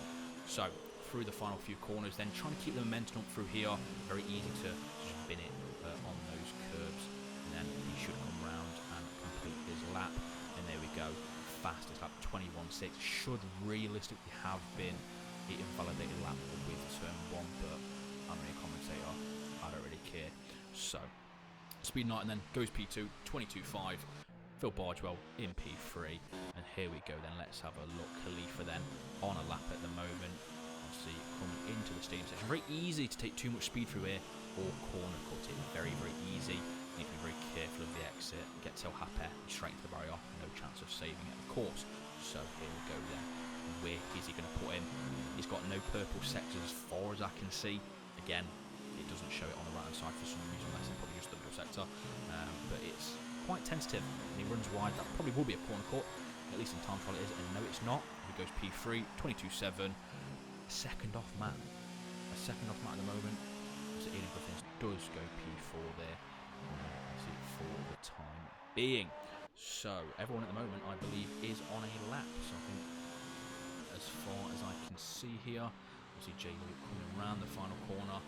So, through the final few corners, then trying to keep the momentum up through here. Very easy to just bin it on those curbs, and then he should come round and complete his lap. And there we go, fastest lap, 21.6. Should realistically have been the invalidated lap with turn 1, but I'm only a commentator, I don't really care. So, speed night, and then goes P2, 22.5. Phil Bardwell in P3, and here we go then. Let's have a look. Khalifa then on a lap at the moment. See, coming into the steam section. Very easy to take too much speed through here or corner cut it. Very, very easy. You need to be very careful of the exit. Get till happy, straight to the barrier. No chance of saving it, of course. So here we go then. Where is he going to put him? He's got no purple sectors as far as I can see. Again, it doesn't show it on the right hand side for some reason, unless it's probably just the middle sector. But it's quite tentative. And he runs wide. That probably will be a corner cut, at least in time trial it is. And no, it's not. He goes P3, 22.7. Second off Matt. A second off Matt at the moment. So Aidan Griffiths does go P4 there. For the time being. So everyone at the moment, I believe, is on a lap. So I think, as far as I can see here, obviously Jay Luke coming around the final corner.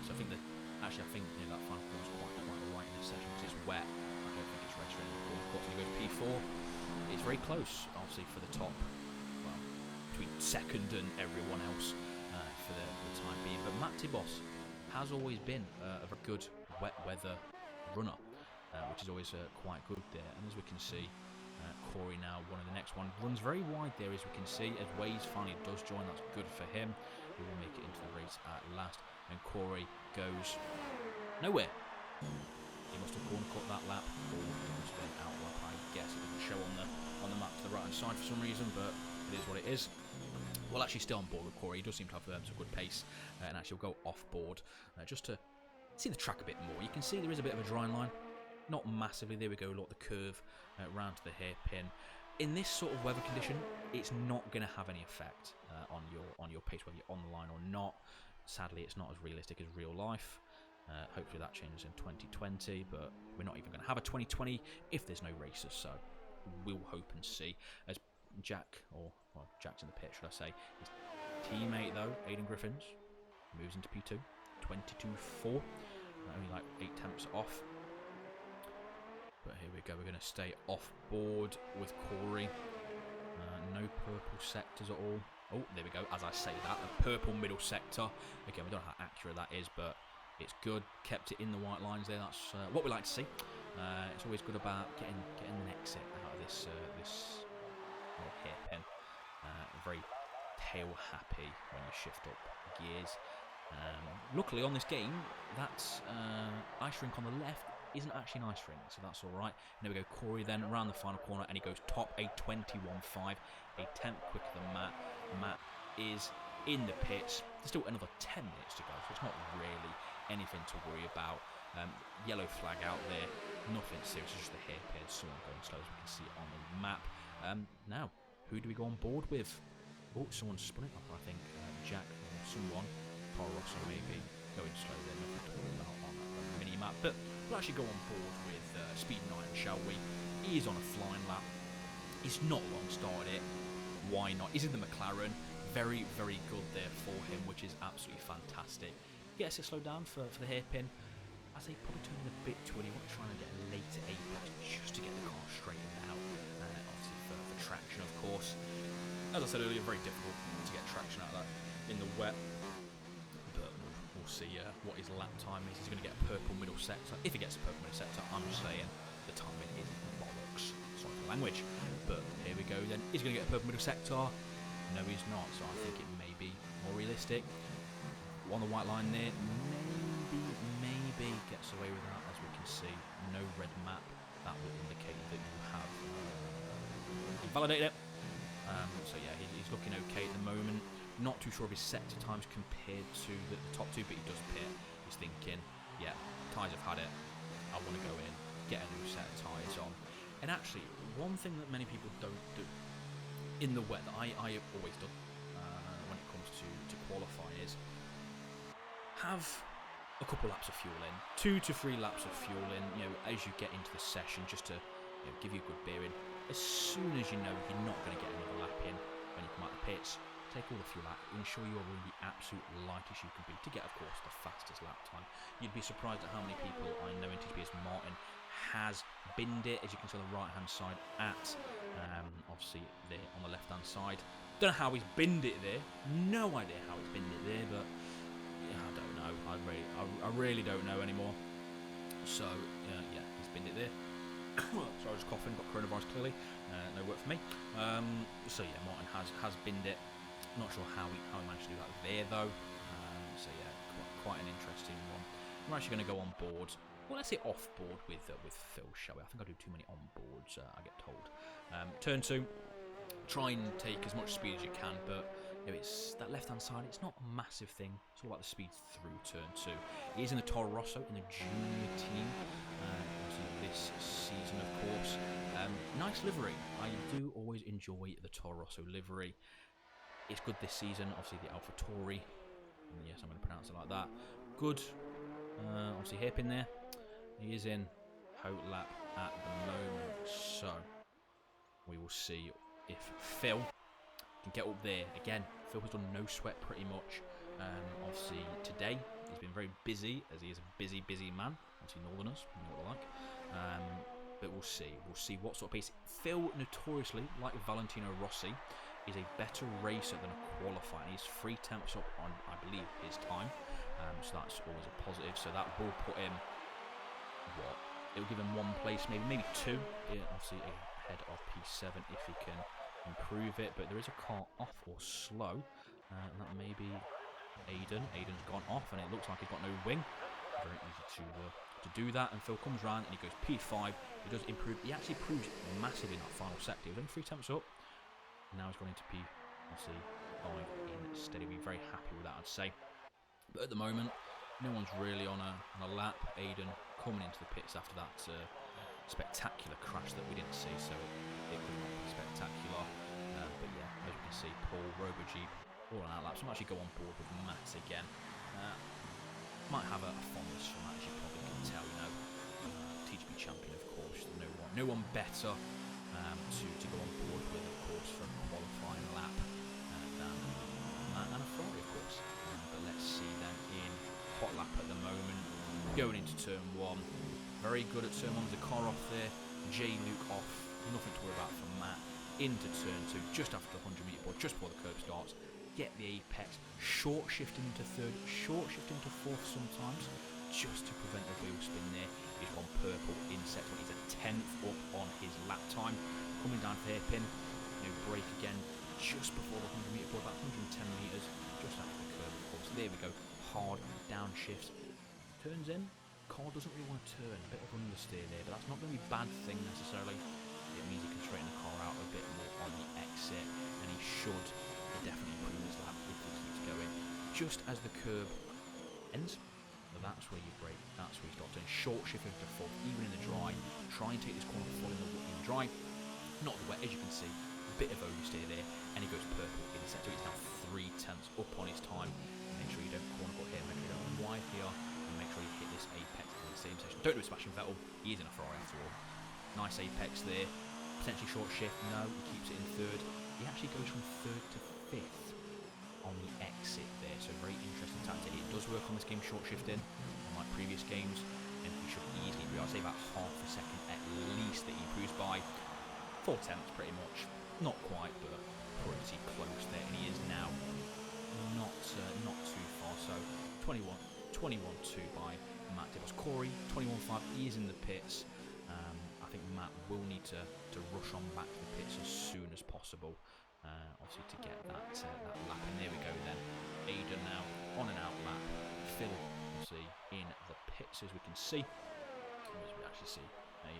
So I think that that final corner is quite right in this section because it's wet. I don't think it's ready for any corner cuts. He goes P4. It's very close, obviously, for the top. Between second and everyone else for the time being. But Matt Tibos has always been a very good wet weather runner, which is always quite good there. And as we can see, Corey now, one of the next one, runs very wide there, as we can see. As Waze finally does join, that's good for him. He will make it into the race at last. And Corey goes nowhere. He must have corner cut that lap, or must have been out lap, I guess. It doesn't show on the map to the right hand side for some reason, but it is what it is. Well, actually, still on board with Corey. He does seem to have some good pace, and actually will go off board just to see the track a bit more. You can see there is a bit of a dry line, not massively. There we go. Look, the curve round to the hairpin. In this sort of weather condition, it's not going to have any effect on your pace, whether you're on the line or not. Sadly, it's not as realistic as real life. Hopefully that changes in 2020, but we're not even going to have a 2020 if there's no races. So we'll hope and see. As Jack's in the pit, should I say. His teammate, though, Aidan Griffiths, moves into P2, 22.4. Only like 8 tenths off. But here we go, we're going to stay off board with Corey. No purple sectors at all. Oh, there we go, as I say that, a purple middle sector. Again, we don't know how accurate that is, but it's good. Kept it in the white lines there, that's what we like to see. It's always good about getting an exit out of this hairpin. very tail happy when you shift up gears. Luckily on this game, that ice rink on the left isn't actually an ice rink, so that's alright. There we go, Corey then around the final corner, and he goes top, a 21.5, a tenth quicker than Matt. Matt is in the pits. There's still another 10 minutes to go, so it's not really anything to worry about. Yellow flag out there, nothing serious, it's just a hairpin, someone going slow as we can see on the map. Now, who do we go on board with? Oh, someone spun it up, I think. Jack, someone, Toro Rosso maybe, going slow there, nothing to worry about on the mini-map. But we'll actually go on board with Speed 9, shall we? He is on a flying lap. He's not long started it. Why not? He's in the McLaren. Very, very good there for him, which is absolutely fantastic. Gets it slowed down for the hairpin. As they probably turn in a bit too early, trying to get a later apex just to get the car straightened out. Obviously for traction, of course. As I said earlier, very difficult to get traction out of that in the wet. But we'll see what his lap time is. He's going to get a purple middle sector. If he gets a purple middle sector, I'm just saying the timing is bollocks. Sorry for the language. But here we go then. He's going to get a purple middle sector. No, he's not. So I think it may be more realistic. On the white line there, maybe gets away with that. As we can see, no red map. That will indicate that you have invalidated it. So yeah, he's looking okay at the moment. Not too sure of his sector times compared to the top two, but he does pit. He's thinking, yeah, tyres have had it. I want to go in, get a new set of tyres on. And actually, one thing that many people don't do in the wet that I have always done when it comes to qualifying is have a couple laps of fuel in, 2 to 3 laps of fuel in, as you get into the session, just to give you a good bearing. As soon as you know you're not going to get another lap in when you come out the pits, take all the fuel out, ensure you're really the absolute lightest you can be to get, of course, the fastest lap time. You'd be surprised at how many people I know in TGP as Martin has binned it, as you can see on the right hand side at obviously there on the left hand side. Don't know how he's binned it there, no idea how he's binned it there, but yeah, I don't know. I really don't know anymore. So yeah, he's binned it there. Sorry, I was coughing, got coronavirus clearly. No work for me. So yeah, Martin has binned it. Not sure how he managed to do that there though. So yeah, quite an interesting one. We're actually going to go on board. Well, let's say off board with Phil, shall we? I think I do too many on boards. I get told. Turn 2. Try and take as much speed as you can, but it's that left hand side. It's not a massive thing. It's all about the speed through turn 2. He is in the Toro Rosso in the junior team. This season, of course. Nice livery. I do always enjoy the Toro Rosso livery. It's good this season. Obviously, the AlphaTauri. Yes, I'm going to pronounce it like that. Good. Obviously, hairpin there. He is in hot lap at the moment. So, we will see if Phil can get up there. Again, Phil has done no sweat pretty much. Obviously, today he's been very busy, as he is a busy man. Obviously, Northerners, you know what they're like. But we'll see. We'll see what sort of pace. Phil, notoriously, like Valentino Rossi, is a better racer than a qualifier. He's 3 tenths up on, I believe, his time. So that's always a positive. So that will put him, what? It will give him 1 place, maybe 2. Yeah, obviously ahead of P7 if he can improve it. But there is a car off or slow. And that may be Aiden. Aiden's gone off, and it looks like he's got no wing. Very easy to do that. And Phil comes round and he goes P5. He does improve. He actually improves massively in that final sector. He was only 3 tenths up. Now he's going into P, obviously, 5 instead. He'll be very happy with that, I'd say. But at the moment, no one's really on a lap. Aiden coming into the pits after that spectacular crash that we didn't see, so it could not be spectacular. But yeah, as you can see, Paul, Robojeep, all on outlaps. I'm actually go on board with Matt again. Might have a fondness for Matt, as you probably can tell. TGP champion, of course. No one better to go on board with, of course, for a qualifying lap than Matt and a Ferrari, of course. But let's see then in hot lap at the moment, going into turn 1. Very good at turn 1. There's a car off there. J Luke off. Nothing to worry about for Matt. Into turn 2, just after the 100 metre board, just before the curb starts. Get the apex, short shifting into 3rd, short shifting to 4th sometimes, just to prevent a wheel spin there. He's gone purple in sector 1. He's a 10th up on his lap time. Coming down to hairpin, brake again, just before the 100 metre board, about 110 metres, just after the curve, of course. There we go, hard downshift, turns in. Car doesn't really want to turn, a bit of understeer there, but that's not going to be a bad thing necessarily. It means he can straighten the car out a bit more on the exit, and he should definitely improve his lap if he keeps going. Just as the curve ends, that's where you brake, that's where you start turning. Short shift into fourth, even in the dry. Try and take this corner full in the dry, not the wet, as you can see. A bit of oversteer there, and he goes purple in the sector. He's now 3 tenths up on his time. Make sure you don't corner cut here, make sure you don't wide here, and make sure you hit this apex in the same session. Don't do a smashing Vettel, he is in a Ferrari after all. Nice apex there, potentially short shift, no, he keeps it in third. He actually goes from third to fifth on the exit there, so very interesting tactic. It does work on this game, short shifting, unlike previous games, and he should easily be, I'd say about half a second at least that he improves by. 4 tenths pretty much, not quite, but pretty close there, and he is now not too far, so 21-2 by Matt Dibos. Corey, 21.5, he is in the pits. I think Matt will need to rush on back to the pits as soon as possible, obviously to get that lap. And there we go then, Aiden now on an out lap. Phil, obviously, in the pits, as we can see. As we actually see a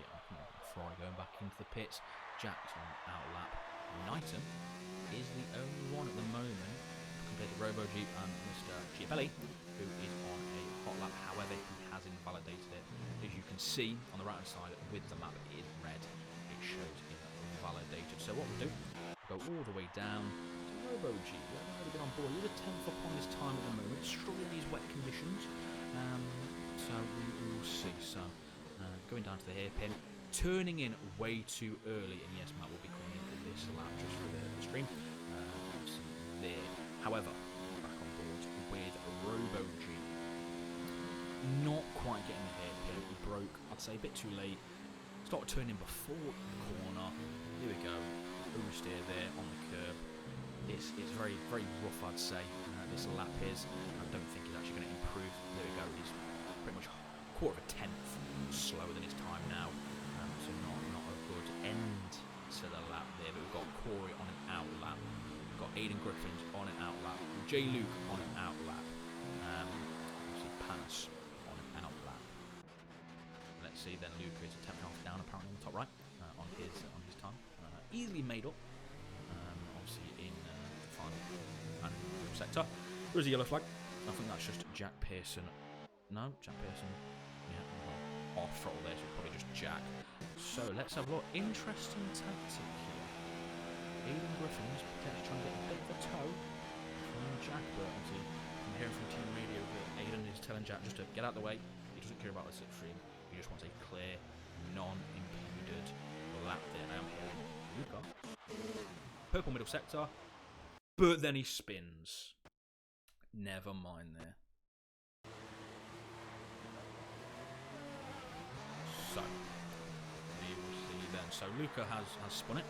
Ferrari going back into the pits. Jack's on out lap. Knighton is the only one at the moment compared to Robo Jeep and Mr. Giapelli, who is on a hot lap. However, he has invalidated it. As you can see on the right hand side with the map, it is red. It shows invalidated. So what we'll do, go all the way down to Robo Jeep. We haven't really been on board. He's a 10th up on his time at the moment, struggling in these wet conditions. So we will see. So going down to the hairpin, turning in way too early, and yes, Matt will be coming in this lap just for the stream. There. However, back on board with Robo G. Not quite getting the hairpin. He broke, I'd say, a bit too late. Started turning before the corner. Here we go. Oversteer there on the curb. It's very, very rough, I'd say. This lap is. I don't think he's actually going to improve. There we go. He's pretty much a quarter of a tenth slower than his time now. So not a good end to the lap there. But we've got Corey on an out lap. We've got Aiden Griffins on an out lap. J. Luke on an out lap. Obviously Panis on an out lap. Let's see then. Luke is a 10.5 down apparently on the top right on his time. Easily made up. Obviously in the final sector. There's a yellow flag. I think that's just Jack Pearson. No, Jack Pearson. Yeah, off throttle there, so probably just Jack. So let's have a look. Interesting tactic here. Aiden Griffins potentially trying to get a bit of a toe from Jack, but obviously I'm hearing from team radio that Aiden is telling Jack just to get out of the way. He doesn't care about the slipstream. He just wants a clear, non-impeded lap there. Now I'm hearing Luca. Purple middle sector, but then he spins. Never mind there. So, we will see then. So Luca has spun it,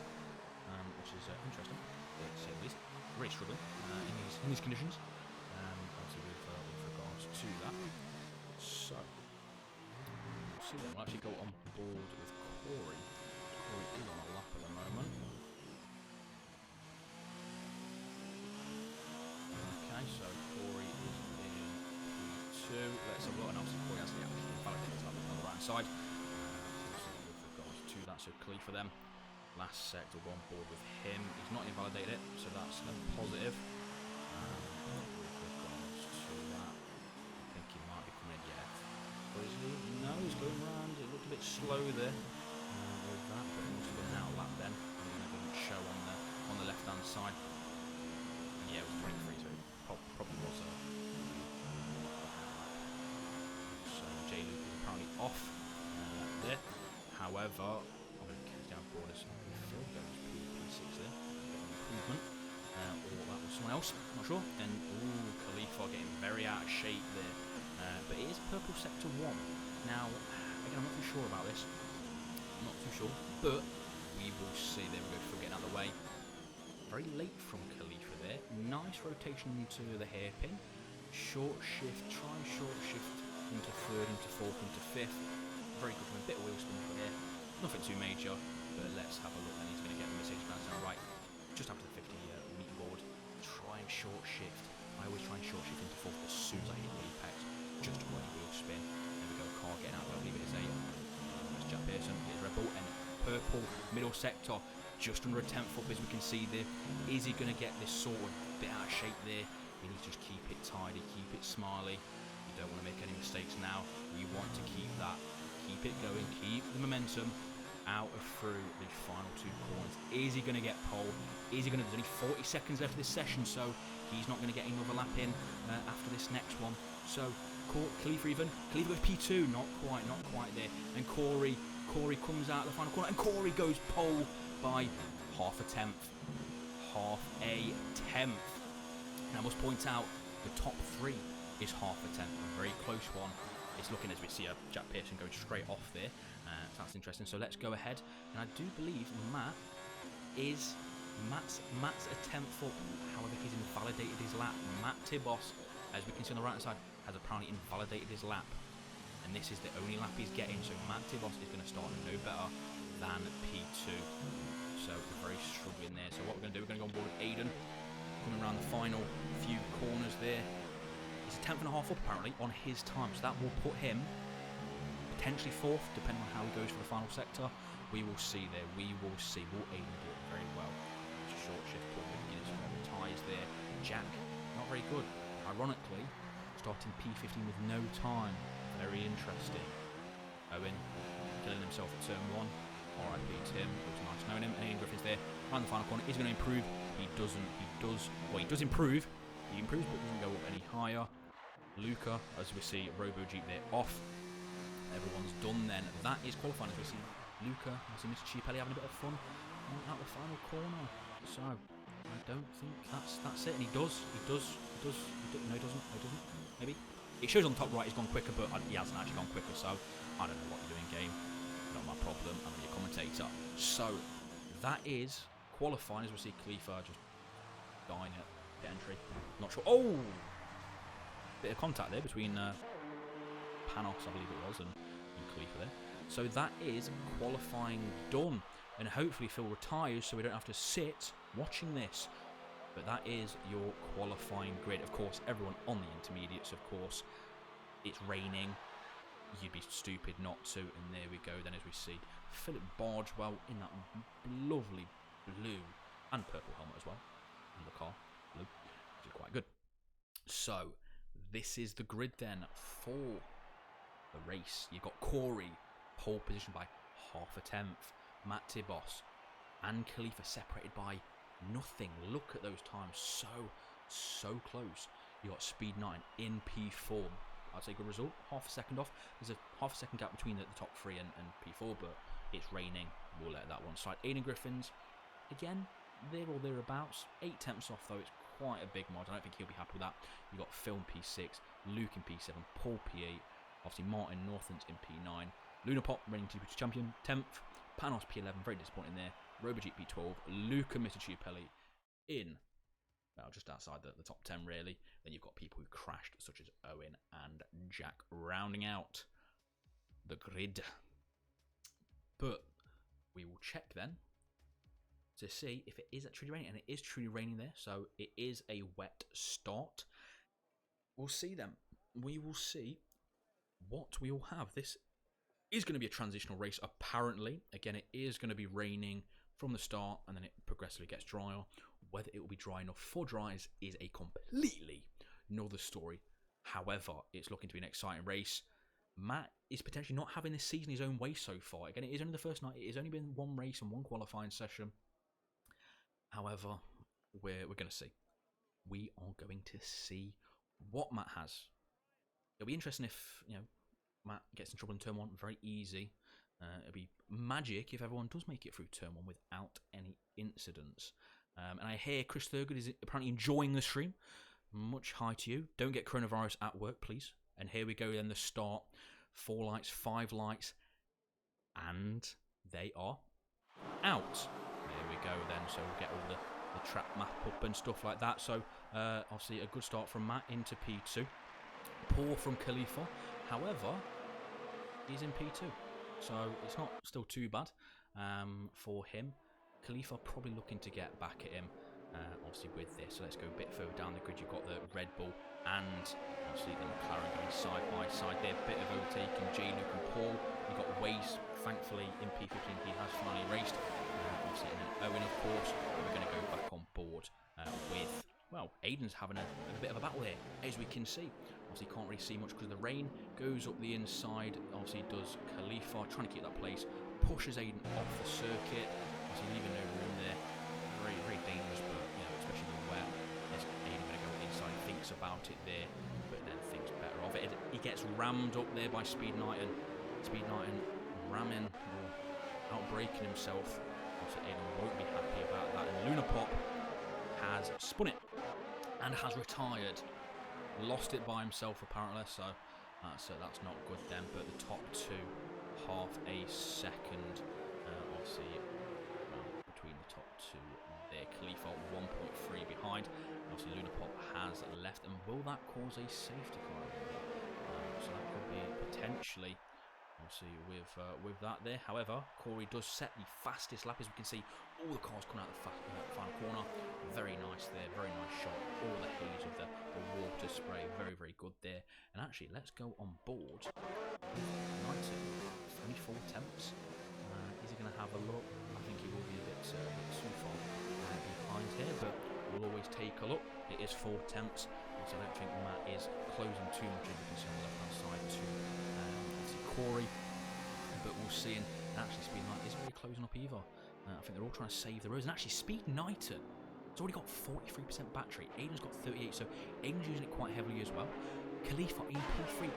which is interesting, to say the least. Very struggling in these conditions, obviously with regards to that. So, we'll see then. We'll actually go on board with Corey. Corey is on a lap at the moment. Okay, so Corey is in P2. Let's have a look, and obviously Corey has the actual validated on the right side. With regards to that, so clear for them. Last sector, we'll go on board with him. He's not invalidated it, so that's a positive. With regards to that, I think he might be coming in yet. Or is he? No, he's going round. It looked a bit slow there with that, but it must have been an out lap then. And it doesn't show on the left hand side. Yeah, it was 23, so it probably was so J. Luke is apparently off there. However, I'm going to catch down board as Phil goes P6 there. Improvement. Or that was someone else, I'm not sure. And Khalifa getting very out of shape there. But it is purple sector 1. Now, again, I'm not too sure about this. I'm not too sure. But we will see. There we go, Phil getting out of the way. Very late from Khalifa there. Nice rotation into the hairpin. Short shift, try short shift into third, into fourth, into fifth. Very good from a bit of wheel spin there. Nothing too major, but let's have a look. And he's going to get the Mercedes Grand Slam right just after the 50 short shift. I always try and short shift into fourth as soon as I hit the apex, just to avoid a wheel spin. There we go, car getting out, I believe it is a that's Jack Pearson, it's Red Bull, and purple middle sector, just under a tenth up as we can see there. Is he going to get this sort of bit out of shape there? You need to just keep it tidy, keep it smiley. You don't want to make any mistakes now. You want to keep that, keep it going, keep the momentum out of through the final two corners. Is he going to get pole? Is he going to? There's only 40 seconds left of this session, so he's not going to get another lap in after this next one. So Khalifa goes P2, not quite there. And Corey comes out the final corner, and Corey goes pole by half a tenth. And I must point out the top three is half a tenth, a very close one. It's looking as we see a Jack Pearson going straight off there. So that's interesting. So let's go ahead, and I do believe Matt's a tenth up. However, he's invalidated his lap. Matt Tibos, as we can see on the right hand side, has apparently invalidated his lap, and this is the only lap he's getting. So Matt Tibos is going to start no better than P2. So we're very struggling there. So what we're going to do, we're going to go on board with Aiden, coming around the final few corners there. He's a tenth and a half up apparently on his time, so that will put him potentially fourth, depending on how he goes for the final sector. We will see there. We will see. Will Aiden do it very well? It's a short shift, Paul Guinness ties there. Jack, not very good. Ironically, starting P15 with no time. Very interesting. Owen killing himself at turn 1. R.I.P. Tim. It was nice knowing him. Ian Griffin's there. Around the final corner. Is he going to improve? He doesn't. He does improve. He improves, but doesn't go up any higher. Luca, as we see, Robo Jeep there off. Everyone's done then. That is qualifying as we see Luca, as Mr. Chiapelli having a bit of fun out the final corner. So I don't think that's it. And he does. No, he doesn't. Maybe. It shows on the top right he's gone quicker, but he hasn't actually gone quicker. So I don't know what you're doing, game. Not my problem. I'm your commentator. So that is qualifying as we see Khalifa just dying at the entry. Not sure. Oh, bit of contact there between Panos, I believe it was, and Khalifa there. So that is qualifying done, and hopefully Phil retires so we don't have to sit watching this. But that is your qualifying grid. Of course, everyone on the intermediates, of course. It's raining. You'd be stupid not to. And there we go then, as we see Philip Bardwell in that lovely blue and purple helmet as well. And the car, blue, which is quite good. So this is the grid then for the race. You've got Corey, pole position by half a tenth. Matt Tibos and Khalifa separated by nothing. Look at those times, so close. You got Speed 9 in P4. I'd say good result. Half a second off. There's a half a second gap between the top three and P4, but it's raining. We'll let that one slide. Aiden Griffins, again, there or thereabouts. 8 tenths off though. It's quite a big mod. I don't think he'll be happy with that. You got Phil in P6, Luke in P7, Paul P8. Obviously Martin Northlands in P9. Lunapop reigning TP2 champion 10th. Panos P11, very disappointing there. Robojeep P12. Luca Mr. Chiapelli in, well, just outside the top 10 really. Then you've got people who crashed, such as Owen and Jack, rounding out the grid. But we will check then to see if it is truly raining, and it is truly raining there, so it is a wet start. We'll see then. We will see what we will have. This is going to be a transitional race, apparently. Again, it is going to be raining from the start, and then it progressively gets drier. Whether it will be dry enough for dries is a completely another story. However, it's looking to be an exciting race. Matt is potentially not having this season his own way so far. Again, it is only the first night. It has only been one race and one qualifying session. However, we're going to see. We are going to see what Matt has. It'll be interesting if, Matt gets in trouble in turn 1. Very easy. It'll be magic if everyone does make it through turn 1 without any incidents. And I hear Chris Thurgood is apparently enjoying the stream. Much hi to you. Don't get coronavirus at work, please. And here we go then, the start. 4 lights, 5 lights. And they are out. There we go then. So we'll get all the track map up and stuff like that. So obviously a good start from Matt into P2. Poor from Khalifa. However, he's in P2. So it's not still too bad for him. Khalifa probably looking to get back at him on obviously with this. So let's go a bit further down the grid. You've got the Red Bull and obviously the McLaren going side by side there. Bit of overtaking J. Luke and Paul. You've got Waze, thankfully, in P15 he has finally raced. Obviously, and then Owen, of course. We're going to go back on board with, well, Aiden's having a bit of a battle there, as we can see. Obviously, can't really see much because of the rain. Goes up the inside. Obviously, does Khalifa, trying to keep that place. Pushes Aiden off the circuit. Obviously, leaving no room there. Very, very dangerous, but, you know, especially when wet. Is Aiden going to go inside? Thinks about it there, but then thinks better of it. He gets rammed up there by Speed Knight, and Speed Knight ramming or outbraking himself. Obviously, Aiden won't be happy about that. And Luna Pop has spun it and has retired. Lost it by himself apparently, so that's not good then. But the top two, half a second, obviously between the top two there. Khalifa 1.3 behind. Obviously Luna Pop has left, and will that cause a safety car? So that could be potentially. Obviously with that there. However, Corey does set the fastest lap, as we can see. All the cars coming out of the final corner. Very nice there, very nice shot. All the haze of the water spray, very, very good there. And actually, let's go on board. Knighton, only 4 attempts. Is he going to have a look? I think he will be a bit too far behind here, but we'll always take a look. It is 4 attempts, so I don't think Matt is closing too much in. You can see on the left-hand side to Corey, but we'll see. And actually, Speed Knight isn't really closing up either. I think they're all trying to save the roads. And actually, Speed Knighton has already got 43% battery. Aiden's got 38, so Aiden's using it quite heavily as well. Khalifa in P3,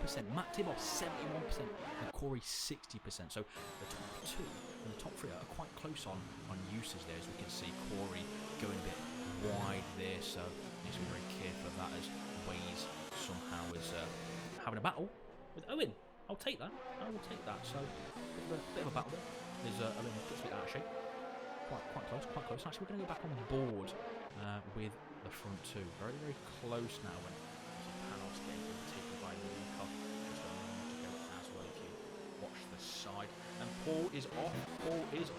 84%. Matt Tibor, 71%. And Corey, 60%. So the top two and the top three are quite close on usage there, as we can see. Corey going a bit wide there, so needs to be very careful of that, as Waze somehow is having a battle with Owen. I'll take that. I will take that. So, bit of a battle there. There's Owen gets a bit out of shape. Quite close. Actually, we're going to go back on board with the front two. Very, very close now. When Panos getting overtaken by Luca. Just a moment to go as well if you watch the side. And Paul is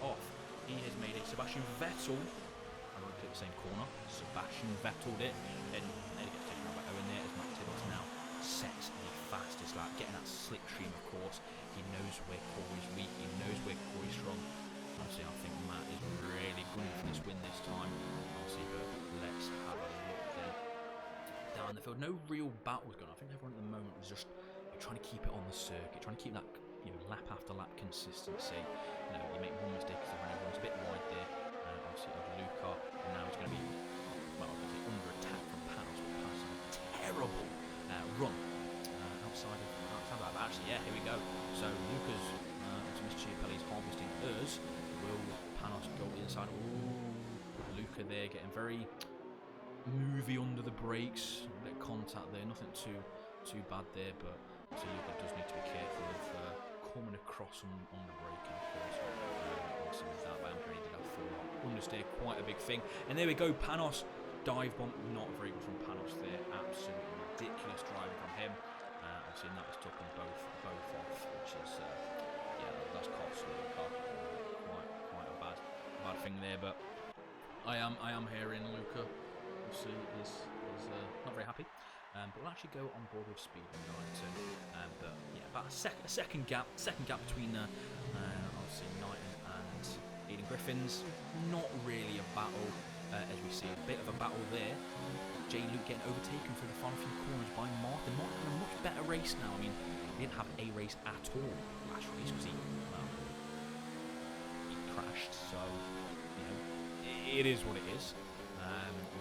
off. He has made a Sebastian Vettel. I won't click the same corner. Sebastian Vettel'd it. And they get taken out by Owen there, as Matt Tibbs now sets the fastest lap, getting that slipstream, of course. He knows where Corey's weak, he knows where Corey's strong. Obviously, I think Matt is really good for this win this time. Obviously, but let's have a look then down the field. No real battles going on. I think everyone at the moment is just trying to keep it on the circuit, trying to keep that, you know, lap after lap consistency. You know, you make one mistake because everyone's a bit wide there. Obviously, of Luca, and now he's going to be, well, obviously under attack from Panos, but Panos on a terrible run outside of that. But actually, yeah, here we go. So Luca's Mr. Chiapelli's harvesting hers. Will Panos go inside? Ooh, Luca there getting very movie under the brakes. A bit of contact there, nothing too bad there, but so Luca does need to be careful of coming across on the braking, of course. Obviously with that, but I'm sure he did have full understeer, quite a big thing. And there we go, Panos. Dive bomb, not very good from Panos there. Absolutely ridiculous driving from him. Obviously, and that was took them both off, which is yeah, that's costly. Quite a bad thing there. But I am hearing Luca obviously is not very happy. But we'll actually go on board with Speed Knighton. But yeah, about a second gap between obviously Knighton and Aiden Griffins. Not really a battle. As we see a bit of a battle there. J. Luke getting overtaken through the final few corners by Martin. Martin had a much better race now. I mean, he didn't have a race at all last race because he crashed. So, you know, it is what it is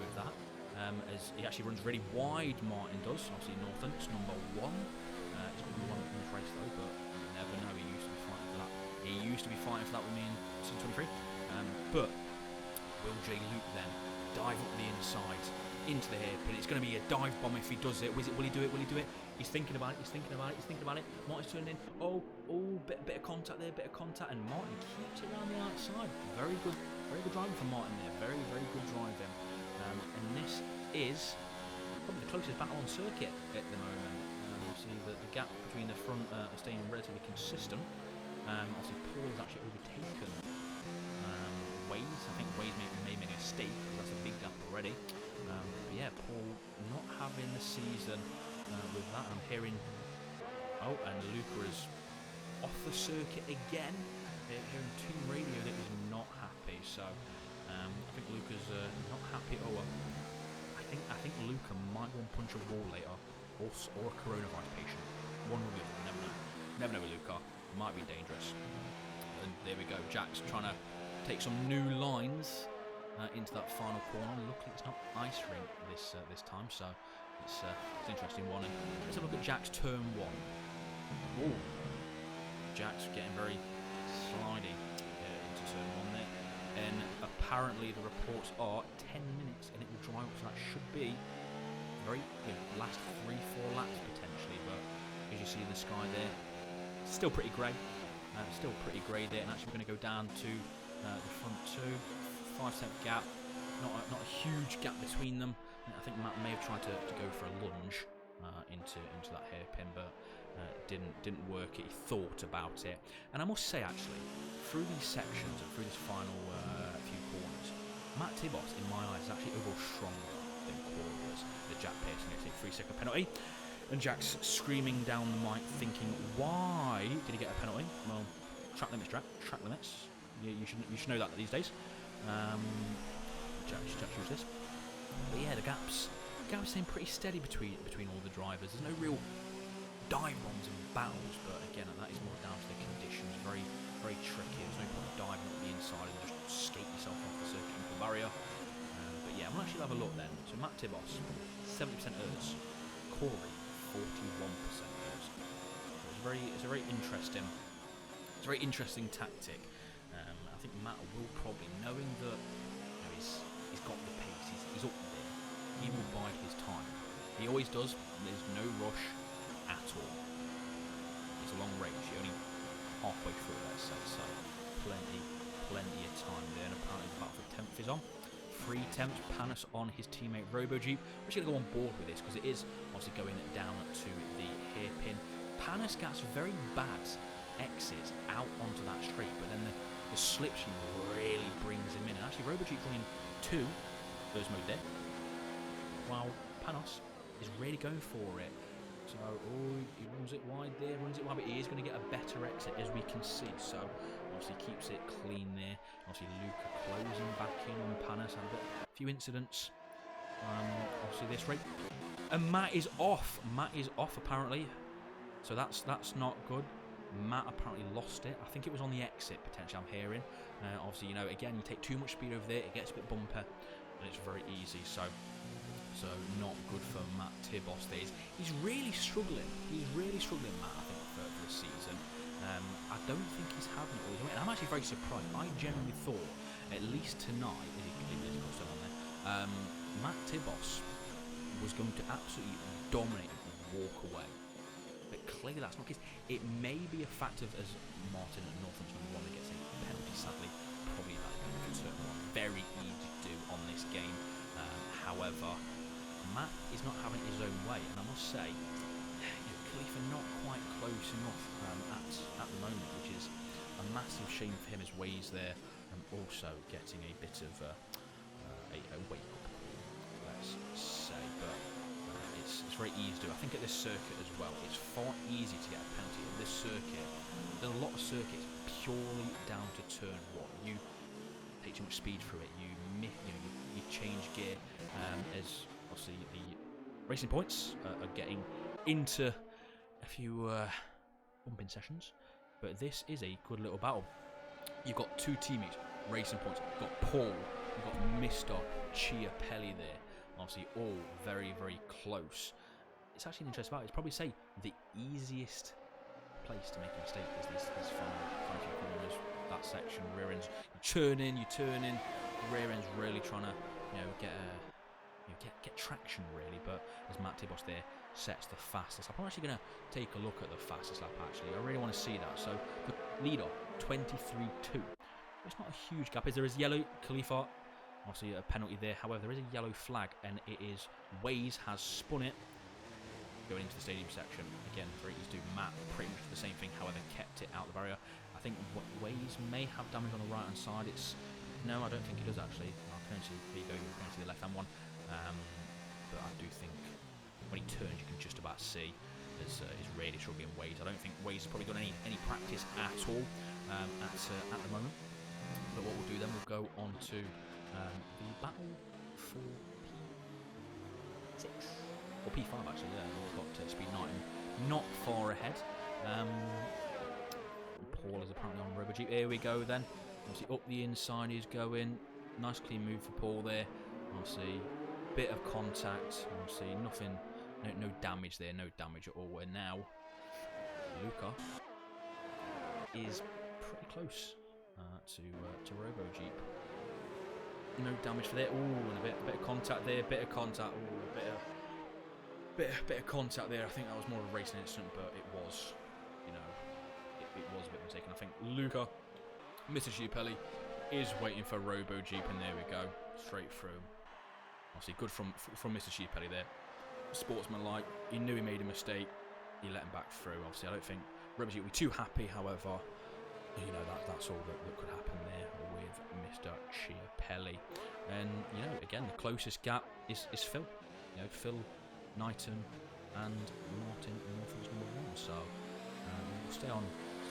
with that. As he actually runs really wide, Martin does. Obviously, Northump's number 1. He's got number 1 in this race though, but you never know. He used to be fighting for that. He used to be fighting for that with me in season 23. But will J. Luke then dive up the inside into the hairpin? It's going to be a dive bomb if he does it. Will he do it? He's thinking about it. Martin's turning in. Oh, bit of contact there, and Martin keeps it around the outside. Very good driving from Martin there. Very, very good driving. And this is probably the closest battle on circuit at the moment. You see the gap between the front are staying relatively consistent. Obviously, Paul has actually overtaken Waze. I think Waze may make a mistake because that's a having the season with that. I'm hearing... Oh, and Luca is off the circuit again. They're hearing team radio that is not happy. So I think Luca's not happy. Oh, I think Luca might go and punch a wall later, or a coronavirus patient. One or the other. Never know. Never know with Luca. Might be dangerous. And there we go. Jack's trying to take some new lines into that final corner. Luckily, it's not ice rink this time, so it's an interesting one. And let's have a look at Jack's turn 1. Ooh, Jack's getting very slidey into turn 1 there. And apparently the reports are 10 minutes and it will dry up, so that should be very last 3-4 laps potentially. But as you see in the sky there, still pretty grey. Still pretty grey there, and actually we're going to go down to the front 2. 5-second gap, not a huge gap between them. I think Matt may have tried to go for a lunge into that hairpin, but didn't work. He thought about it, and I must say actually, through these sections and through this final few corners, Matt Tibos in my eyes is actually overall stronger than Paul was. The Jack Pearson gets a 3-second penalty, and Jack's screaming down the mic, thinking, why did he get a penalty? Well, track limits, Jack. Track limits. You should know that these days. Jack used this. But yeah, the gaps seem pretty steady between all the drivers. There's no real dive bombs and battles, but again, that is more down to the conditions. Very, very tricky. There's no point diving up the inside and just skate yourself off the circular barrier. But yeah, we'll actually have a look then. So Matt Tibos, 70% errs. Corey, 41% errs. So it's a very interesting tactic. I think Matt will probably, knowing that he's got the pace, he's up there, he will bide his time. He always does. There's no rush at all. It's a long race. You're only halfway through, let's say, so plenty of time there. And apparently the battle for 10th is on. 3 attempts, Panis on his teammate RoboJeep. We're just going to go on board with this because it is obviously going down to the hairpin. Panis gets very bad exits out onto that straight, but then the slipstream really brings him in. And actually, RoboJeep running 2 first mode there, while Panos is really going for it. So, he runs it wide there, but he is going to get a better exit, as we can see. So, obviously keeps it clean there. Obviously, Luca closing back in on Panis. Had a few incidents. Obviously, this rate. And Matt is off. Apparently. So that's not good. Matt apparently lost it. I think it was on the exit, potentially, I'm hearing. Obviously, again, you take too much speed over there, it gets a bit bumper, and it's very easy. So not good for Matt Tibos there. He's really struggling. Matt, I think, for the season. I don't think he's having it all his way. And I'm actually very surprised. I genuinely thought, at least tonight, Matt Tibos was going to absolutely dominate and walk away. But clearly that's not the case. It may be a fact of, as Martin at Northampton one that gets a penalty, sadly, probably that turn 1. Very easy to do on this game. However, Matt is not having his own way, and I must say, Khalifa not quite close enough at the moment, which is a massive shame for him. His ways there, and also getting a bit of a wake up call, let's say, but. It's very easy to do. I think at this circuit as well, it's far easier to get a penalty at this circuit. There's a lot of circuits purely down to turn 1. You take too much speed through it. You change gear. As obviously the racing points are getting into a few bumping sessions, but this is a good little battle. You've got 2 teammates, racing points. You've got Paul. You've got Mr. Chiapelli there. Obviously, all very, very close. It's actually an interesting battle. It's probably say the easiest place to make a mistake is these final few corners. That section, rear ends, you turn in. Rear ends really trying to, get traction really. But as Matt Tibos there sets the fastest lap, I'm actually going to take a look at the fastest lap. Actually, I really want to see that. So the leader 23.2. It's not a huge gap. There is yellow Khalifa. Obviously a penalty there. However, there is a yellow flag, and it is Waze has spun it going into the stadium section. Again, very easy to do. Matt pretty much the same thing, however, kept it out of the barrier. I think Waze may have damage on the right hand side. No, I don't think it does actually. I can only see, there you go, you can see the left hand one. But I do think see is really struggling Waze. I don't think Waze has probably done any practice at all at the moment. But what we'll do then, we'll go on to the battle for P6 or P5 actually. Yeah, we've got Speed Knighton not far ahead. Paul is apparently on Robo Jeep. Here we go then. Obviously up the inside he's going. Nice clean move for Paul there. Obviously bit of contact. Obviously nothing, no damage there, no damage at all. Where now Luca is pretty close to Robo Jeep. No damage for there. Ooh, and a bit of contact there. Bit of contact. Ooh, bit of contact there. I think that was more of a racing incident, but it was, it was a bit mistaken. I think Luca, Mr. Schiappelli, is waiting for Robo Jeep, and there we go, straight through. Obviously, good from Mr. Schiappelli there. Sportsmanlike. He knew he made a mistake. He let him back through. Obviously, I don't think Robo Jeep will be too happy. However, that's all that could happen there with Mr. Schiappelli. And again, the closest gap is Phil. Phil, Knighton, and Martin Northern's #1. So we'll stay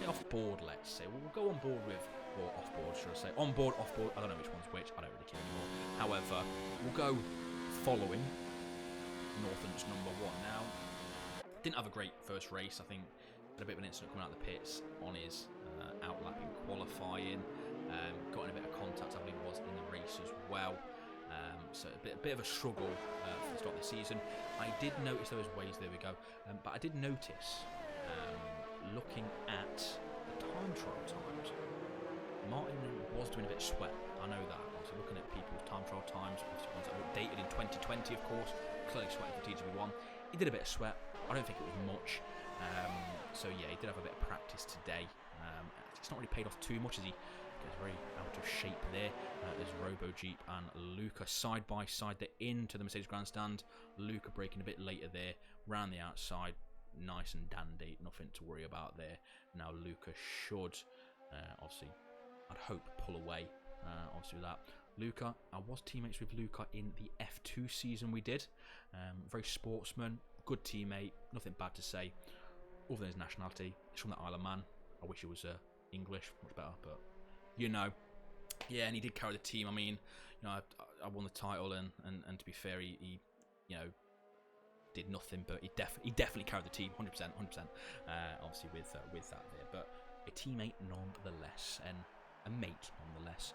off board. Let's say we'll go on board with, or off board, should I say? On board, off board. I don't know which one's which. I don't really care anymore. However, we'll go following Northern's #1. Now, didn't have a great first race. I think had a bit of an incident coming out of the pits on his outlapping qualifying. Got in a bit of contact, I believe it was, in the race as well. So a bit of a struggle for the start of the season. I did notice those ways, there we go. But I did notice, looking at the time trial times, Martin was doing a bit of sweat. I know that. Obviously, looking at people's time trial times, obviously ones that were updated in 2020, of course, clearly sweating for TGB1. He did a bit of sweat. I don't think it was much. So yeah, he did have a bit of practice today. It's not really paid off too much as he gets very out of shape there. There's Robo Jeep and Luca side by side. They're into the Mercedes Grandstand. Luca braking a bit later there, round the outside, nice and dandy, nothing to worry about there. Now Luca should, obviously, I'd hope, pull away. Obviously with that, Luca, I was teammates with Luca in the F2 season we did. Very sportsman, good teammate, nothing bad to say, other than his nationality. He's from the Isle of Man. I wish he was English, much better, but yeah, and he did carry the team. I mean, I won the title, and to be fair, he did nothing, but he definitely carried the team, 100%. Obviously with that there, but a teammate nonetheless, and a mate nonetheless,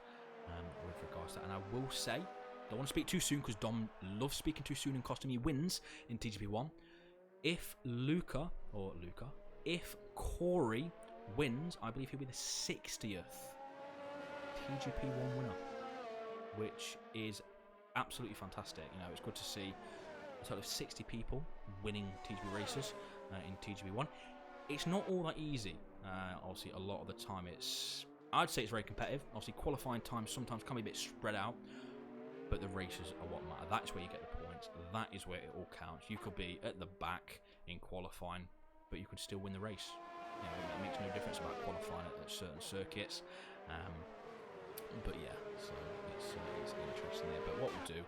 with regards to that. And I will say, don't want to speak too soon because Dom loves speaking too soon and costing me wins in TGP1. If Corey wins, I believe he'll be the 60th TGP1 winner, which is absolutely fantastic. It's good to see a total of 60 people winning TGP races in TGP1. It's not all that easy. Obviously, a lot of the time I'd say it's very competitive. Obviously, qualifying times sometimes can be a bit spread out, but the races are what matter. That's where you get the points. That is where it all counts. You could be at the back in qualifying, but you could still win the race. It makes no difference about qualifying at certain circuits. But yeah, so it's interesting there. But what we'll do,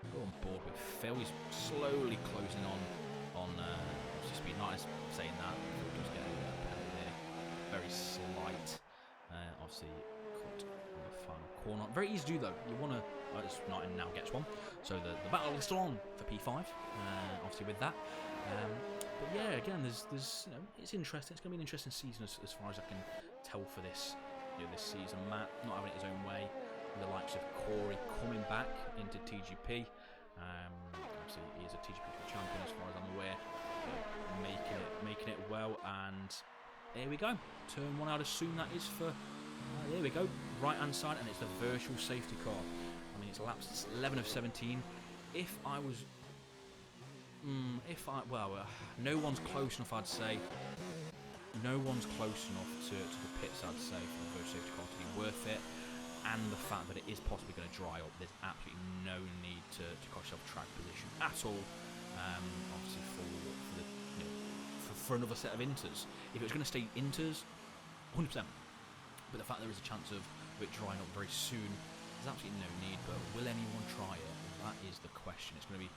we'll go on board with Phil. He's slowly closing on Speed Knighton. Saying that, Phil does get a penalty there. Very slight. Obviously, caught on the final corner. Very easy to do though. You want to. Knighton now gets one. So the battle is still on for P5. Obviously with that. But yeah, again, there's it's interesting. It's going to be an interesting season as far as I can tell for this this season. Matt not having it his own way. The likes of Corey coming back into TGP. Obviously, he is a TGP champion as far as I'm aware. Making it well, and there we go. Turn 1 out as soon that is for. There we go. Right hand side, and it's the virtual safety car. I mean, it's laps. It's 11 of 17. If I was. No one's close enough, I'd say. No one's close enough to the pits, I'd say, for the virtual safety car to be worth it. And the fact that it is possibly going to dry up, there's absolutely no need to cost yourself track position at all. Obviously for another set of inters. If it was going to stay inters, 100%. But the fact there is a chance of it drying up very soon, there's absolutely no need. But will anyone try it? That is the question. It's going to be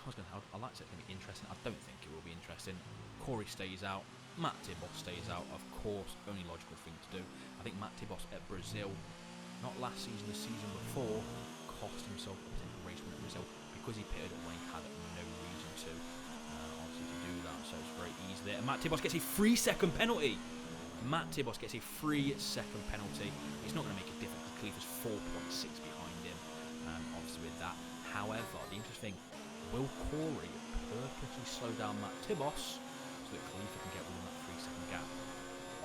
I'd like to say it's going to be interesting. I don't think it will be interesting. Corey stays out. Matt Tibos stays out. Of course, only logical thing to do. I think Matt Tibos at Brazil, not last season, the season before, cost himself a potential race win at Brazil because he pitted when he had no reason to, obviously, to do that. So it's very easy there. And Matt Tibos gets a 3-second penalty. Matt Tibos gets a 3-second penalty. It's not going to make a difference. Khalifa's 4.6 behind him, obviously, with that. However, the interesting thing, will Corey purposely slow down Matt Tibos so that Khalifa can get within that 3-second gap?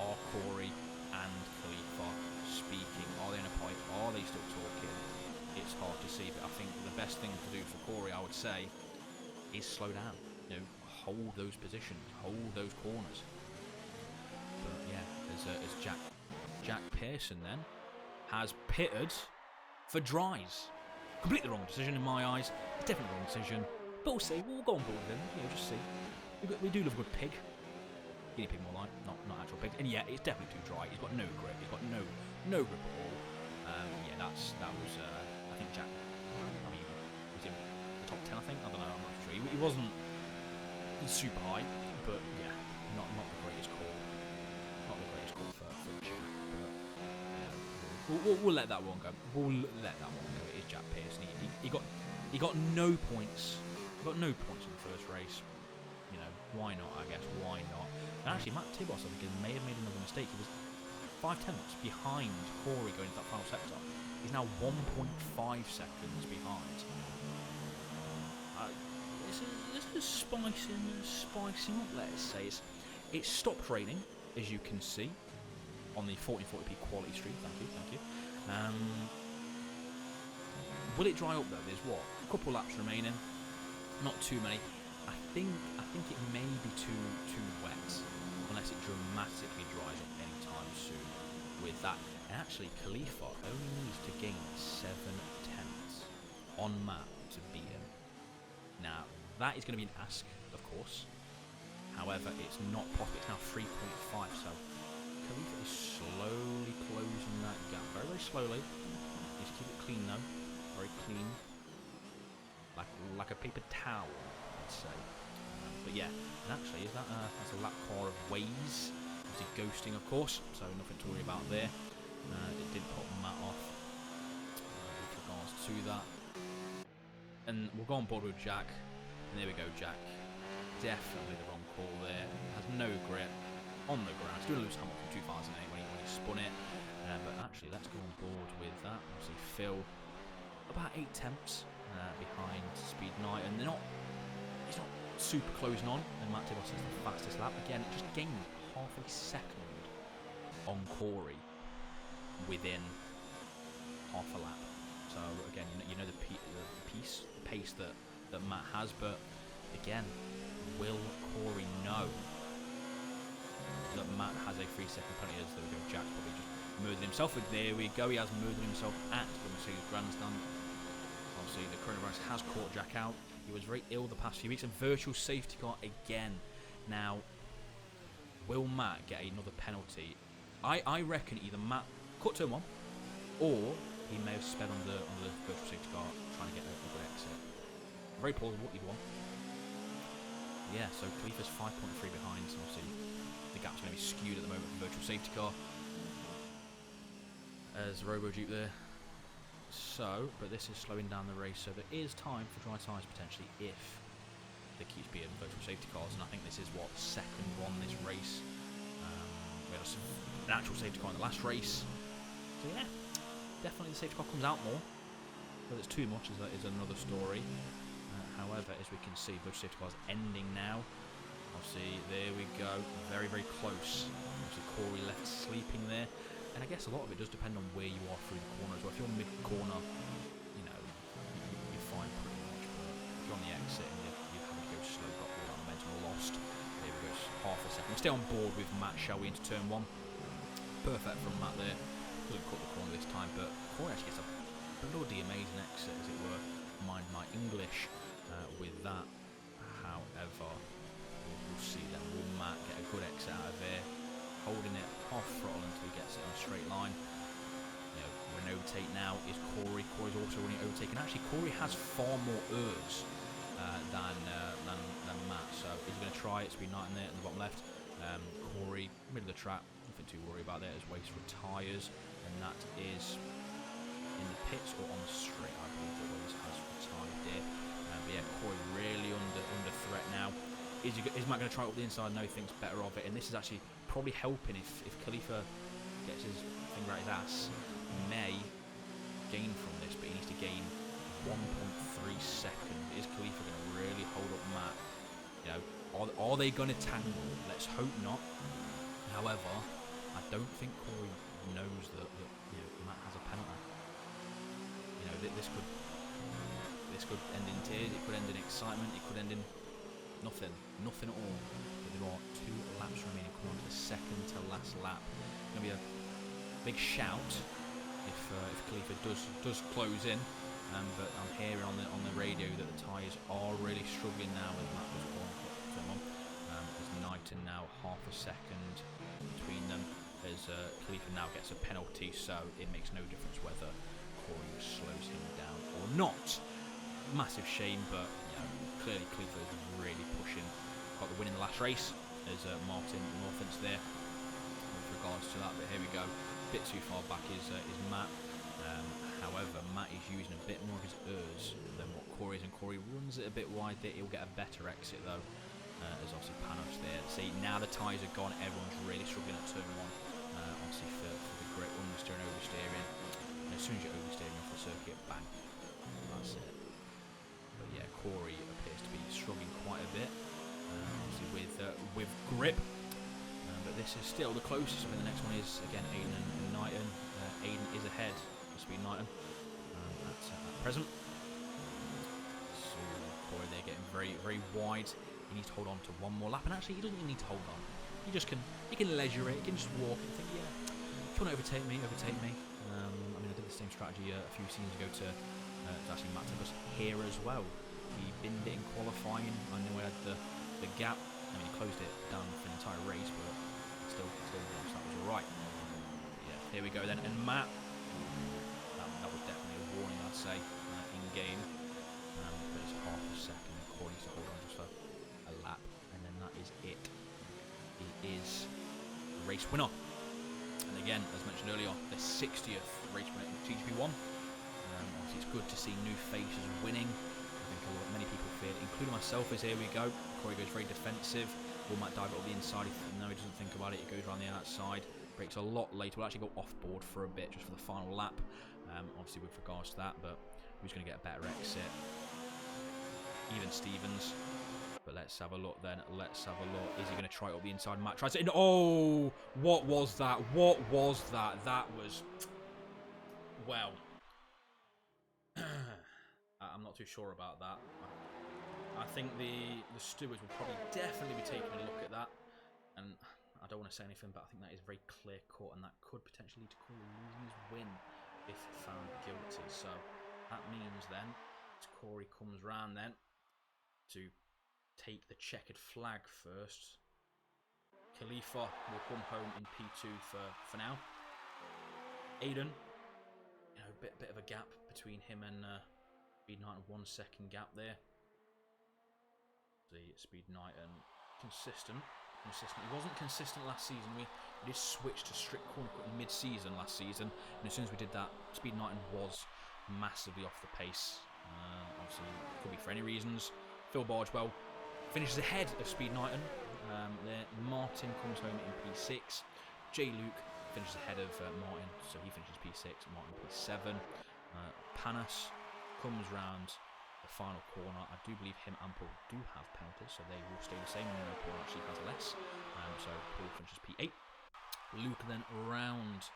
Are Corey and Khalifa speaking? Are they in a fight? Are they still talking? It's hard to see, but I think the best thing to do for Corey, I would say, is slow down. Hold those positions, hold those corners. But yeah, as Jack Pearson then has pitted for Dries. Completely wrong decision in my eyes. Definitely wrong decision. But we'll see. We'll go on board with him. Just see. We do love a good pig. Guinea pig more like, not actual pigs. And yeah, it's definitely too dry. He's got no grip. He's got no grip at all. That was. I think Jack. I mean, was in the top 10. I think. I don't know. I'm not sure. He wasn't super high, but yeah, not the greatest call. Not the greatest call for Jack. But we'll let that one go. It is Jack Pearson. He got no points. He got no points in the first race. Why not? I guess why not? And actually, Matt Tibos, I think, may have made another mistake. He was 5 tenths behind Corey going into that final sector. He's now 1.5 seconds behind. This is spicing up. Let's say it's stopped raining, as you can see on the 1440p quality stream. Thank you. Will it dry up though? There's a couple laps remaining, not too many. I think it may be too wet unless it dramatically dries up anytime soon with that. And actually, Khalifa only needs to gain 7 tenths on Matt to beat him. Now that is going to be an ask, of course. However, it's not possible. It's now 3.5. So Khalifa is slowly closing that gap, very, very slowly. Just keep it clean though, very clean, like a paper towel, I'd say. But yeah, and actually, that's a lap car of Waze. Obviously ghosting, of course, so nothing to worry about there. It did put Matt off with regards to that. And we'll go on board with Jack. And there we go, Jack. Definitely the wrong call there. Has no grip on the ground. He's doing a loose Hamilton 2008 when he spun it. But actually, let's go on board with that. Obviously, Phil about 8 tenths behind Speed Knight, and he's not super closing on. And Matt Tibos is the fastest lap. Again, it just gained half a second on Corey within half a lap. So again, you know the pace that Matt has, but again, will Corey know that Matt has a 3-second penalty? As there we go, Jack's probably just murdered himself. There we go, he has murdered himself at the Mercedes Grandstand. Obviously, the coronavirus has caught Jack out. He was very ill the past few weeks, and virtual safety car again. Now, will Matt get another penalty? I reckon either Matt cut turn 1, or he may have sped on the virtual safety car trying to get a good exit. Very plausible, either one. Yeah, so Khalifa's 5.3 behind, so obviously the gap's going to be skewed at the moment for virtual safety car. There's Robo Duke there. So, but this is slowing down the race, so there is time for dry tyres potentially if there keeps being virtual safety cars, and I think this is second one this race. We had an actual safety car in the last race. So yeah, definitely the safety car comes out more. Whether it's too much is another story. However, as we can see, virtual safety car's ending now. Obviously, there we go, very, very close. Obviously, Corey left sleeping there. And I guess a lot of it does depend on where you are through the corner as well. If you're mid-corner, you're fine pretty much. But if you're on the exit and you're having to go slow, got all that momentum lost. There we go, half a second. We'll stay on board with Matt, shall we, into turn 1. Perfect from Matt there. Doesn't cut the corner this time, but Corey actually gets a bloody amazing exit, as it were. Mind my English with that. However, we'll see then. Will Matt get a good exit out of there? Holding it half throttle until he gets it on a straight line. An overtake now is Corey. Corey's also running overtake, and actually Corey has far more ERS than Matt. So he's going to try it. Speed Knight in there in the bottom left. Corey, middle of the track. Nothing too worried about there as Waste retires, and that is in the pits or on the straight. I believe that Waste has retired there. But yeah, Corey really under threat now. Is Matt going to try it up the inside? No, he thinks better of it, and this is actually probably helping if Khalifa gets his finger out his ass. He may gain from this, but he needs to gain 1.3 seconds. Is Khalifa going to really hold up Matt? You know, are they going to tangle? Let's hope not. However, I don't think Corey knows that you know, Matt has a penalty. You know, this could end in tears. It could end in excitement. It could end in nothing at all. But there are 2 laps remaining. Coming on to the second to last lap. Going to be a big shout if Khalifa does close in. But I'm hearing on the radio that the tyres are really struggling now with Matt was on. As Knighton now half a second between them. As Khalifa now gets a penalty, so it makes no difference whether Corey slows him down or not. Massive shame, but you know, clearly Khalifa is really pushing. Got the win in the last race as Martin Northants there with regards to that. But here we go, a bit too far back is Matt. However, Matt is using a bit more of his than what Corey is, and Corey runs it a bit wide there. He'll get a better exit though, as obviously Panos there. See, now the tyres are gone, everyone's really struggling at turn 1, obviously for the grip, understeering, oversteering. And as soon as you're oversteering off the circuit, bang, that's it. But yeah, Corey appears to be struggling quite a bit, obviously with grip. But this is still the closest. I mean, the next one is again Aiden and Knighton. Aiden is ahead of Speed Knighton at present. So Corey, they're getting very wide. He needs to hold on to one more lap, and actually he doesn't even need to hold on. He can leisure it. He can just walk and think, yeah, if you want to overtake me. I mean, I did the same strategy a few seasons ago to actually Matt Timbers here as well. He binned it in qualifying. I know I had the gap. I mean, he closed it down for an entire race, but still that was alright. Yeah, here we go then. And Matt, that was definitely a warning, I'd say, in game. But it's half a second. Corey needs to hold on just for a lap, and then that is it. He is the race winner. And again, as mentioned earlier, the 60th race winner in GP1. Obviously, it's good to see new faces winning. I think many people feared, including myself, as here we go. Corey goes very defensive. Will Matt dive it up the inside? No, he doesn't think about it. He goes around the outside. Brakes a lot later. We'll actually go off board for a bit, just for the final lap. Obviously, with regards to that, but who's going to get a better exit? Even Stevens. But let's have a look then. Let's have a look. Is he going to try it up the inside? Matt tries it. Oh, what was that? What was that? That was, well, I'm not too sure about that. I think the stewards will probably definitely be taking a look at that. And I don't want to say anything, but I think that is very clear cut, and that could potentially lead to Corey losing his win if found guilty. So that means then Corey comes round then to take the checkered flag first. Khalifa will come home in P2 for now. Aiden, you know, a bit of a gap between him and Speed Knight, 1 second gap there. The Speed Knight and consistent. He wasn't consistent last season. We did switch to strict corner cut mid-season last season, and as soon as we did that, Speed Knight was massively off the pace. Obviously, could be for any reasons. Phil Bargewell finishes ahead of Speed Knight. There, Martin comes home in P6. J. Luke finishes ahead of Martin, so he finishes P6. Martin P7. Panos comes round the final corner. I do believe him and Paul do have penalties, so they will stay the same. And Paul actually has less, so Paul finishes P8. Luke then round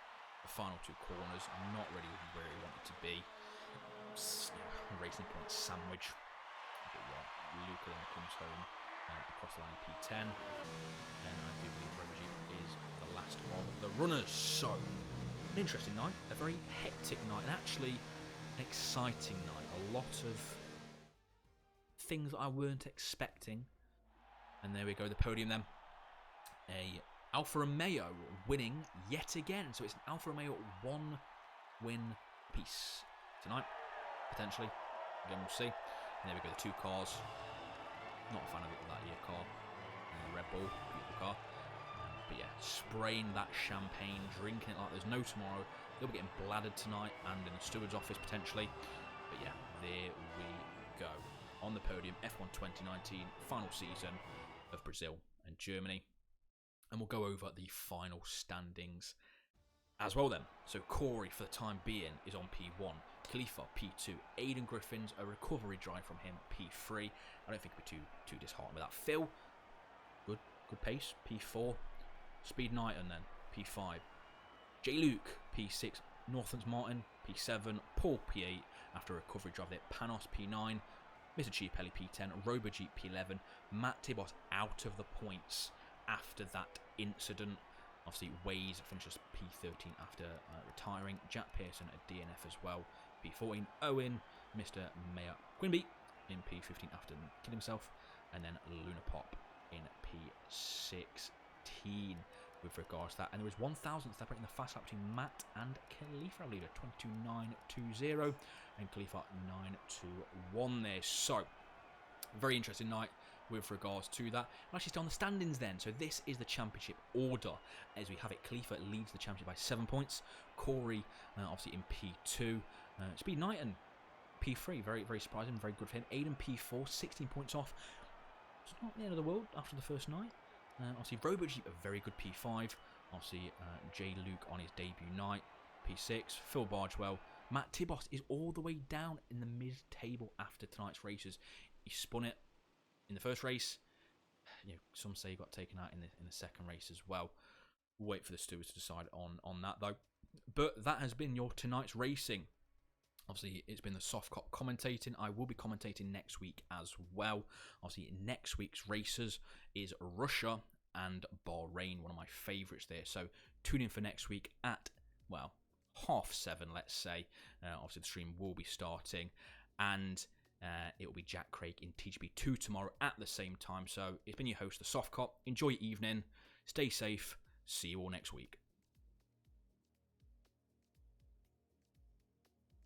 the final 2 corners, not really where he wanted to be. Racing point sandwich. But yeah, Luke then comes home across the line P10, and I do believe Reggie is the last of the runners. So, an interesting night, a very hectic night, and actually an exciting night. A lot of things that I weren't expecting. And there we go, the podium then. A Alfa Romeo winning yet again. So it's an Alfa Romeo 1 win piece tonight, potentially. Again, we'll see. And there we go, the two cars. Not a fan of that year car. Red Bull, beautiful car. But yeah, spraying that champagne, drinking it like there's no tomorrow. They'll be getting bladdered tonight and in the steward's office potentially. But yeah, there we go. On the podium, F1 2019, final season of Brazil and Germany. And we'll go over the final standings as well then. So Corey, for the time being, is on P1. Khalifa, P2. Aiden Griffin's a recovery drive from him, P3. I don't think we'll be too disheartened with that. Phil, good pace, P4. Speed Knighton then, P5. J. Luke, P6. Northlands Martin, P7. Paul, P8. After a recovery drive there. Panos, P9. Mr. Chiapelli, P10. Robojeep, P11. Matt Tibos out of the points after that incident. Obviously, Waze finishes P13 after retiring. Jack Pearson at DNF as well, P14. Owen, Mr. Mayor Quimby in P15 after killing himself. And then Luna Pop in P16 with regards to that. And there was 1,000th separating the fast lap between Matt and Khalifa, I believe, at 22.920 and Khalifa 921 there. So, very interesting night with regards to that. We'll actually stay on the standings then. So this is the championship order as we have it. Khalifa leads the championship by 7 points. Corey obviously in P2. Speed Knighton P3, very, very surprising, very good for him. Aiden P4, 16 points off. It's not the end of the world after the first night. Obviously Robojeep, a very good P5. Obviously J. Luke on his debut night, P6. Phil Bargewell. Matt Tibos is all the way down in the mid-table after tonight's races. He spun it in the first race. You know, some say he got taken out in the second race as well. We'll wait for the stewards to decide on that though. But that has been your tonight's racing. Obviously, it's been the Soft Cop commentating. I will be commentating next week as well. Obviously, next week's races is Russia and Bahrain, one of my favourites there. So tune in for next week at, well, 7:30, let's say. Obviously, the stream will be starting. And it will be Jack Craig in TGP2 tomorrow at the same time. So it's been your host, the Soft Cop. Enjoy your evening. Stay safe. See you all next week.